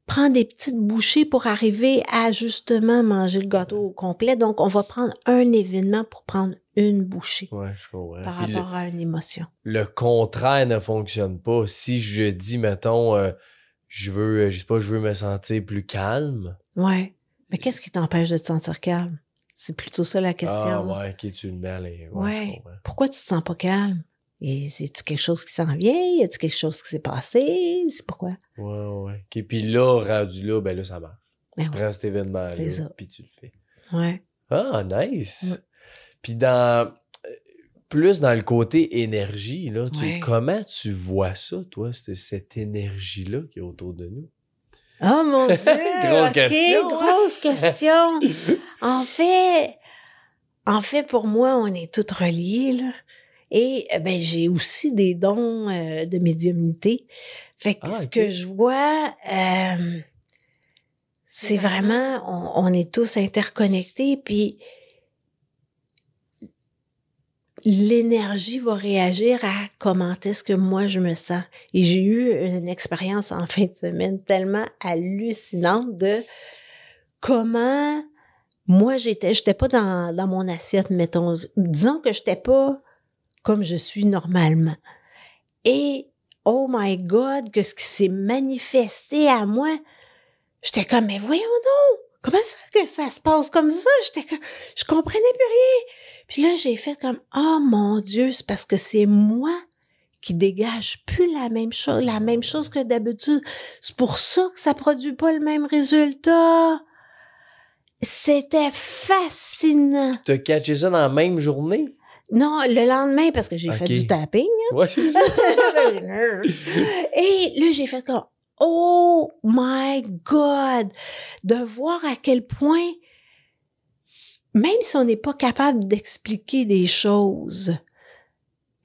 Speaker 2: prendre des petites bouchées pour arriver à justement manger le gâteau au complet? Donc, on va prendre un événement pour prendre une bouchée.
Speaker 1: Ouais, je comprends.
Speaker 2: Par rapport à une émotion.
Speaker 1: Le contraire ne fonctionne pas. Si je dis, mettons, je veux me sentir plus calme.
Speaker 2: Ouais. Mais qu'est-ce qui t'empêche de te sentir calme? C'est plutôt ça la question.
Speaker 1: Ah ouais, ok, tu le mets à
Speaker 2: ouais. Pourquoi tu te sens pas calme? Et c'est-tu quelque chose qui s'en vient? Y a-tu quelque chose qui s'est passé? C'est pourquoi?
Speaker 1: Ouais. OK, puis là, rendu là, ben là, ça marche. Tu prends cet événement-là, puis tu le fais.
Speaker 2: Ouais.
Speaker 1: Ah, nice!
Speaker 2: Ouais.
Speaker 1: Puis plus dans le côté énergie, là, comment tu vois ça, toi, cette énergie-là qui est autour de nous?
Speaker 2: Oh mon Dieu!
Speaker 1: Grosse question!
Speaker 2: Grosse question! En fait, pour moi, on est tous reliés, là. Et ben, j'ai aussi des dons de médiumnité. Fait que ce que je vois, c'est vraiment, on est tous interconnectés, puis l'énergie va réagir à comment est-ce que moi je me sens. Et j'ai eu une expérience en fin de semaine tellement hallucinante de comment moi j'étais pas dans mon assiette, mettons. Disons que j'étais pas comme je suis normalement. Et, oh my God, que ce qui s'est manifesté à moi, j'étais comme, mais voyons donc, comment ça que ça se passe comme ça? Je comprenais plus rien. Puis là, j'ai fait comme, oh mon Dieu, c'est parce que c'est moi qui dégage plus la même chose que d'habitude. C'est pour ça que ça produit pas le même résultat. C'était fascinant.
Speaker 1: T'as catché ça dans la même journée?
Speaker 2: Non, le lendemain, parce que j'ai fait du tapping. Hein?
Speaker 1: Ouais, c'est ça.
Speaker 2: Et là, j'ai fait comme, oh my God! De voir à quel point, même si on n'est pas capable d'expliquer des choses,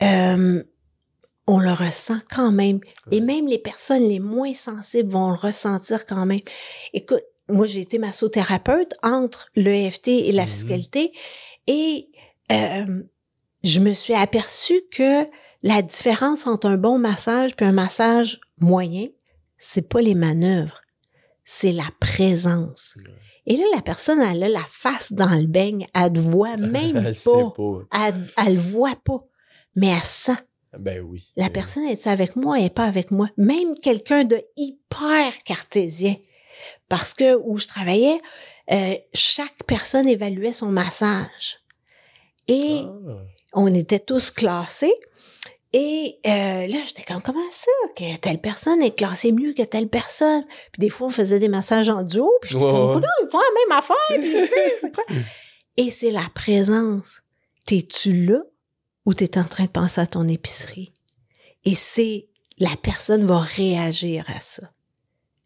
Speaker 2: on le ressent quand même. Et même les personnes les moins sensibles vont le ressentir quand même. Écoute, moi, j'ai été massothérapeute entre l'EFT et la fiscalité et je me suis aperçue que la différence entre un bon massage puis un massage moyen, c'est pas les manœuvres, c'est la présence. Et là, la personne, elle a la face dans le beigne, elle ne voit même pas. Elle le voit pas, mais elle sent.
Speaker 1: Ben oui.
Speaker 2: La personne est avec moi, elle n'est pas avec moi. Même quelqu'un de hyper cartésien. Parce que où je travaillais, chaque personne évaluait son massage. Et on était tous classés. Et là, j'étais comme, comment ça? Que telle personne est classée mieux que telle personne. Puis des fois, on faisait des massages en duo. Puis j'étais comme, non, ils font la même affaire. Puis c'est quoi? Et c'est la présence. T'es-tu là ou t'es en train de penser à ton épicerie? Et la personne va réagir à ça.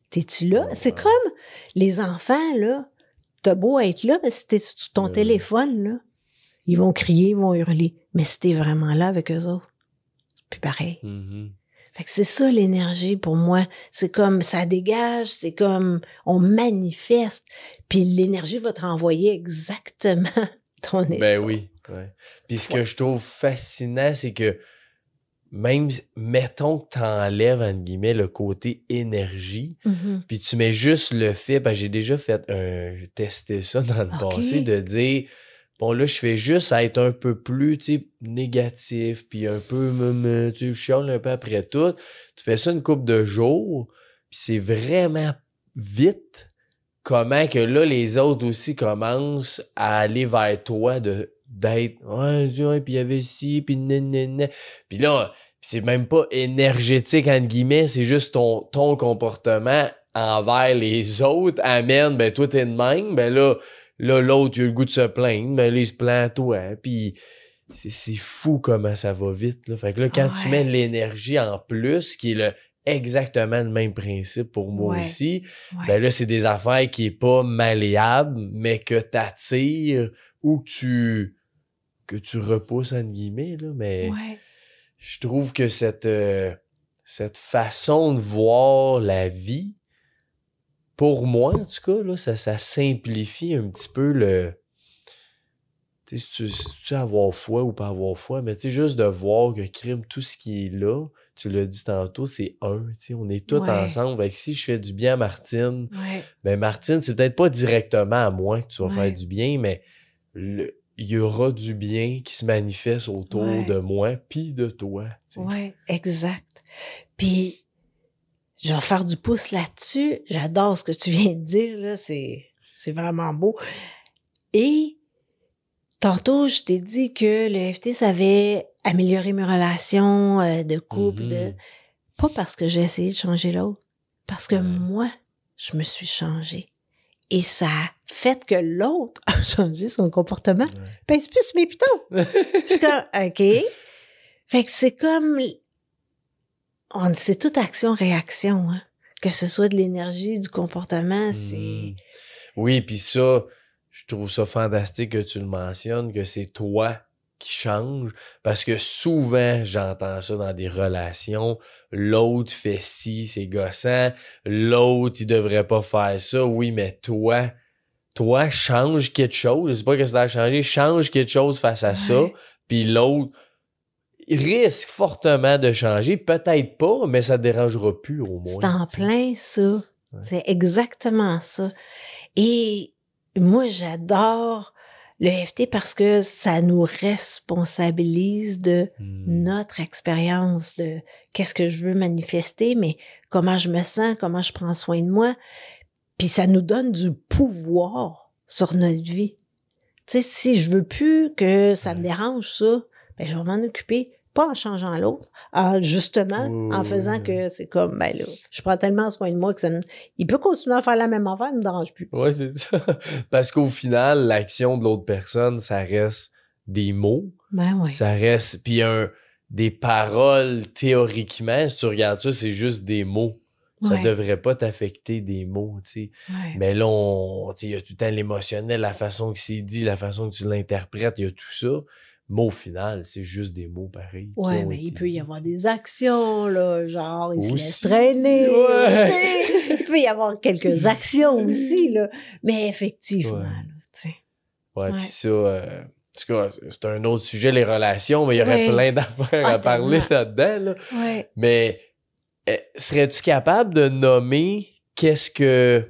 Speaker 2: T'es-tu là? C'est comme les enfants, là. T'as beau être là, mais si t'es sur ton téléphone, là, ils vont crier, ils vont hurler. Mais si t'es vraiment là avec eux autres, c'est plus pareil. Fait que c'est ça l'énergie pour moi. C'est comme ça dégage, c'est comme on manifeste. Puis l'énergie va te renvoyer exactement ton état.
Speaker 1: Ben oui. Ouais. Puis ce que je trouve fascinant, c'est que même, mettons que t'enlèves, entre guillemets, le côté énergie, puis tu mets juste le fait, ben j'ai déjà j'ai testé ça dans le passé, de dire, bon là, je fais juste être un peu plus, tu sais, négatif, puis un peu, tu sais, je chiale un peu après tout. Tu fais ça une couple de jours, puis c'est vraiment vite comment que là, les autres aussi commencent à aller vers toi d'être ouais, puis il y avait ci, puis nanana. Puis là, c'est même pas énergétique, entre guillemets, c'est juste ton comportement envers les autres amène, ben toi, t'es de même, ben là, l'autre, il a le goût de se plaindre, ben là, il se plaint toi, puis c'est fou comment ça va vite, là. Fait que là, quand tu mets l'énergie en plus, qui est exactement le même principe pour moi aussi, ben là, c'est des affaires qui est pas malléable, mais que t'attires ou que tu repousses, entre guillemets, là, mais je trouve que cette façon de voir la vie, pour moi, en tout cas, là, ça simplifie un petit peu tu sais, si tu avoir foi ou pas avoir foi, mais tu sais, juste de voir que crime, tout ce qui est là, tu l'as dit tantôt, c'est tu sais, on est tous ensemble. Fait que si je fais du bien à Martine, ben Martine, c'est peut-être pas directement à moi que tu vas faire du bien, mais il y aura du bien qui se manifeste autour de moi puis de toi.
Speaker 2: Oui, exact. Puis, je vais faire du pouce là-dessus. J'adore ce que tu viens de dire, là. C'est vraiment beau. Et tantôt, je t'ai dit que le FT, ça avait amélioré mes relations de couple. Pas parce que j'ai essayé de changer l'autre, parce que moi, je me suis changée. Et ça a fait que l'autre a changé son comportement. Pèse plus sur mes pitons. Je suis comme, OK. Fait que c'est comme... c'est toute action-réaction, hein. Que ce soit de l'énergie, du comportement, c'est...
Speaker 1: Oui, puis ça, je trouve ça fantastique que tu le mentionnes, que c'est toi qui change, parce que souvent, j'entends ça dans des relations, l'autre fait ci, c'est gossant, l'autre, il devrait pas faire ça, oui, mais toi, change quelque chose, je sais pas ce que ça a changé, change quelque chose face à ça, puis l'autre risque fortement de changer, peut-être pas, mais ça te dérangera plus au moins.
Speaker 2: C'est en plein ça, c'est exactement ça. Et moi, j'adore le FT parce que ça nous responsabilise de notre expérience, de qu'est-ce que je veux manifester, mais comment je me sens, comment je prends soin de moi. Puis ça nous donne du pouvoir sur notre vie. Tu sais, si je veux plus que ça me dérange ça, ben je vais m'en occuper, pas en changeant l'autre, justement, en faisant que c'est comme, ben là, je prends tellement soin de moi que il peut continuer à faire la même affaire, il me dérange plus.
Speaker 1: Oui, c'est ça. Parce qu'au final, l'action de l'autre personne, ça reste des mots.
Speaker 2: Ben oui.
Speaker 1: Ça reste, puis des paroles, théoriquement, si tu regardes ça, c'est juste des mots. Ça devrait pas t'affecter des mots, tu sais.
Speaker 2: Ouais.
Speaker 1: Mais là, il y a tout le temps l'émotionnel, la façon que c'est dit, la façon que tu l'interprètes, il y a tout ça. Mais au final, c'est juste des mots pareils.
Speaker 2: Oui, mais il peut y avoir des actions, là, genre, il se laisse
Speaker 1: Aussi,
Speaker 2: traîner.
Speaker 1: ouais.
Speaker 2: Tu sais. Il peut y avoir quelques actions aussi, là. Mais effectivement,
Speaker 1: Ouais.
Speaker 2: là, tu sais.
Speaker 1: Ouais, puis ça, en tout cas, c'est un autre sujet, les relations, mais il y aurait
Speaker 2: Ouais.
Speaker 1: plein d'affaires à parler là-dedans, là.
Speaker 2: Ouais.
Speaker 1: Mais serais-tu capable de nommer qu'est-ce que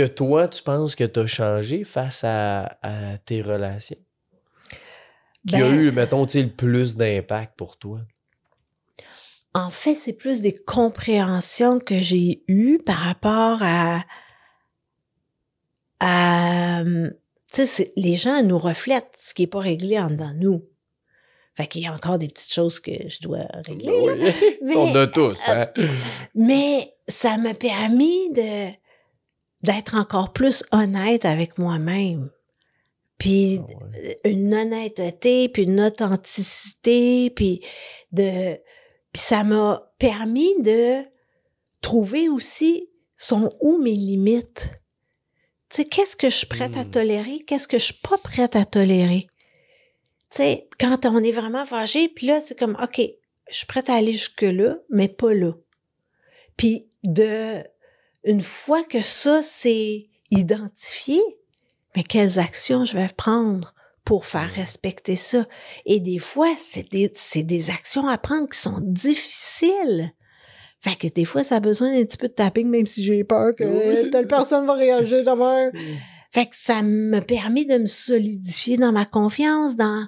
Speaker 1: toi, tu penses que tu as changé face à tes relations? Qui a eu, mettons, tu sais, le plus d'impact pour toi?
Speaker 2: En fait, c'est plus des compréhensions que j'ai eues par rapport à tu sais, les gens nous reflètent ce qui n'est pas réglé en dedans de nous. Fait qu'il y a encore des petites choses que je dois régler.
Speaker 1: Oui,
Speaker 2: là. Mais,
Speaker 1: on a tous, hein?
Speaker 2: Mais ça m'a permis d'être encore plus honnête avec moi-même. Puis une honnêteté, puis une authenticité, puis ça m'a permis de trouver aussi sont où mes limites. Tu sais, qu'est-ce que je suis prête à tolérer? Qu'est-ce que je suis pas prête à tolérer? Tu sais, quand on est vraiment fâché, puis là, c'est comme, OK, je suis prête à aller jusque-là, mais pas là. Puis une fois que ça, c'est identifié, mais quelles actions je vais prendre pour faire respecter ça? Et des fois, c'est des actions à prendre qui sont difficiles. Fait que des fois, ça a besoin d'un petit peu de tapping, même si j'ai peur que telle personne va réagir demain. Fait que ça m'a permis de me solidifier dans ma confiance, dans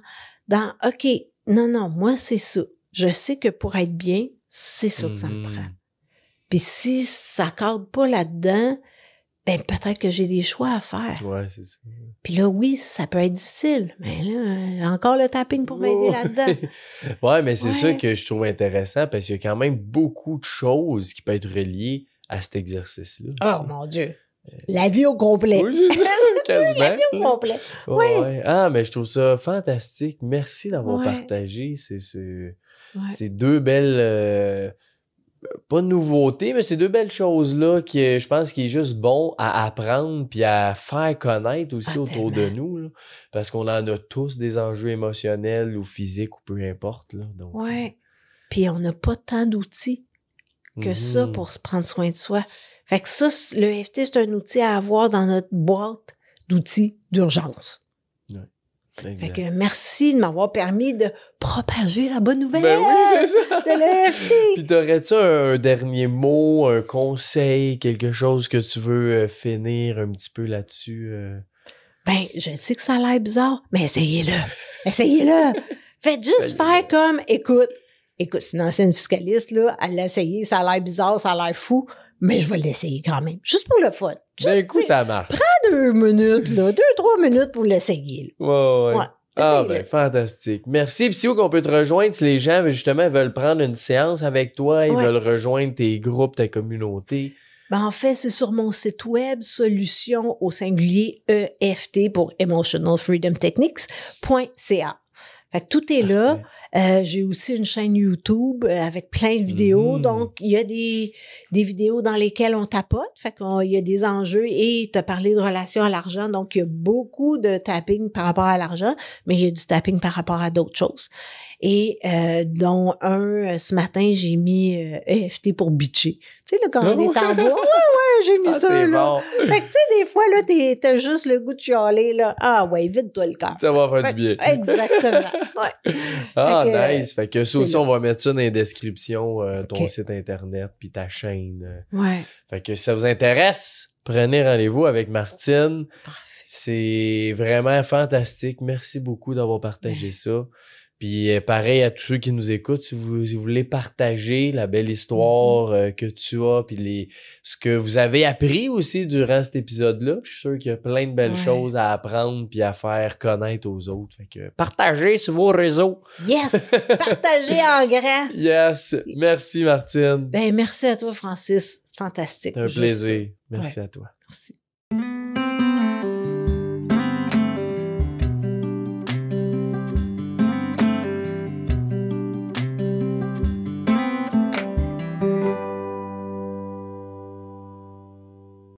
Speaker 2: OK, non, moi, c'est ça. Je sais que pour être bien, c'est ça que ça me prend. Puis si ça cadre pas là-dedans, ben peut-être que j'ai des choix à faire.
Speaker 1: Ouais, c'est ça.
Speaker 2: Puis là, oui, ça peut être difficile, mais là, encore le tapping pour m'aider là-dedans.
Speaker 1: Ouais, mais c'est ça que je trouve intéressant parce qu'il y a quand même beaucoup de choses qui peuvent être reliées à cet exercice-là.
Speaker 2: Oh mon Dieu! La vie au complet.
Speaker 1: Oui, c'est ça, quasiment.
Speaker 2: La vie au complet.
Speaker 1: Ouais. Ah, mais je trouve ça fantastique. Merci d'avoir partagé ces deux belles... pas de nouveautés, mais ces deux belles choses-là qui, je pense, qu'il est juste bon à apprendre puis à faire connaître aussi autour de nous. Là, parce qu'on en a tous des enjeux émotionnels ou physiques ou peu importe. Là, donc,
Speaker 2: puis on n'a pas tant d'outils que ça pour se prendre soin de soi. Fait que ça, le EFT, c'est un outil à avoir dans notre boîte d'outils d'urgence. Fait que merci de m'avoir permis de propager la bonne nouvelle
Speaker 1: c'est ça.
Speaker 2: de l'EFT.
Speaker 1: Puis t'aurais-tu un dernier mot, un conseil, quelque chose que tu veux finir un petit peu là-dessus?
Speaker 2: Ben, je sais que ça a l'air bizarre, mais essayez-le. Essayez-le. Faites juste faire comme, écoute, c'est une ancienne fiscaliste, là, elle l'a essayé, ça a l'air bizarre, ça a l'air fou, mais je vais l'essayer quand même, juste pour le fun.
Speaker 1: D'un coup, ça marche.
Speaker 2: Prends 2 minutes, là, 2-3 minutes pour l'essayer.
Speaker 1: Ouais. Ah ben, fantastique. Merci. Puis c'est où qu'on peut te rejoindre si les gens, justement, veulent prendre une séance avec toi, ils veulent rejoindre tes groupes, ta communauté?
Speaker 2: Ben, en fait, c'est sur mon site web, solution au singulier EFT pour Emotional Freedom Techniques.ca. Fait que tout est là. J'ai aussi une chaîne YouTube avec plein de vidéos. Donc, il y a des vidéos dans lesquelles on tapote. Fait qu'il y a des enjeux et tu as parlé de relation à l'argent. Donc, il y a beaucoup de tapping par rapport à l'argent, mais il y a du tapping par rapport à d'autres choses. Et dont ce matin, j'ai mis EFT pour bitcher. Tu sais, là, quand on est en bois, j'ai mis ça, là. Bon. Fait que, tu sais, des fois, là, t'as juste le goût de chialer, là. Ah ouais, vide-toi le cœur.
Speaker 1: Ça va faire du bien.
Speaker 2: Exactement,
Speaker 1: Nice. Fait que ça aussi, on va mettre ça dans les descriptions, ton site Internet puis ta chaîne. Fait que si ça vous intéresse, prenez rendez-vous avec Martine. C'est vraiment fantastique. Merci beaucoup d'avoir partagé ça. Puis pareil à tous ceux qui nous écoutent, si vous voulez partager la belle histoire que tu as, puis ce que vous avez appris aussi durant cet épisode-là, je suis sûr qu'il y a plein de belles choses à apprendre puis à faire connaître aux autres. Fait que partagez sur vos réseaux.
Speaker 2: Yes! Partagez en grand.
Speaker 1: Yes! Merci Martine.
Speaker 2: Ben, merci à toi, Francis. Fantastique.
Speaker 1: C'est un plaisir. Merci à toi.
Speaker 2: Merci.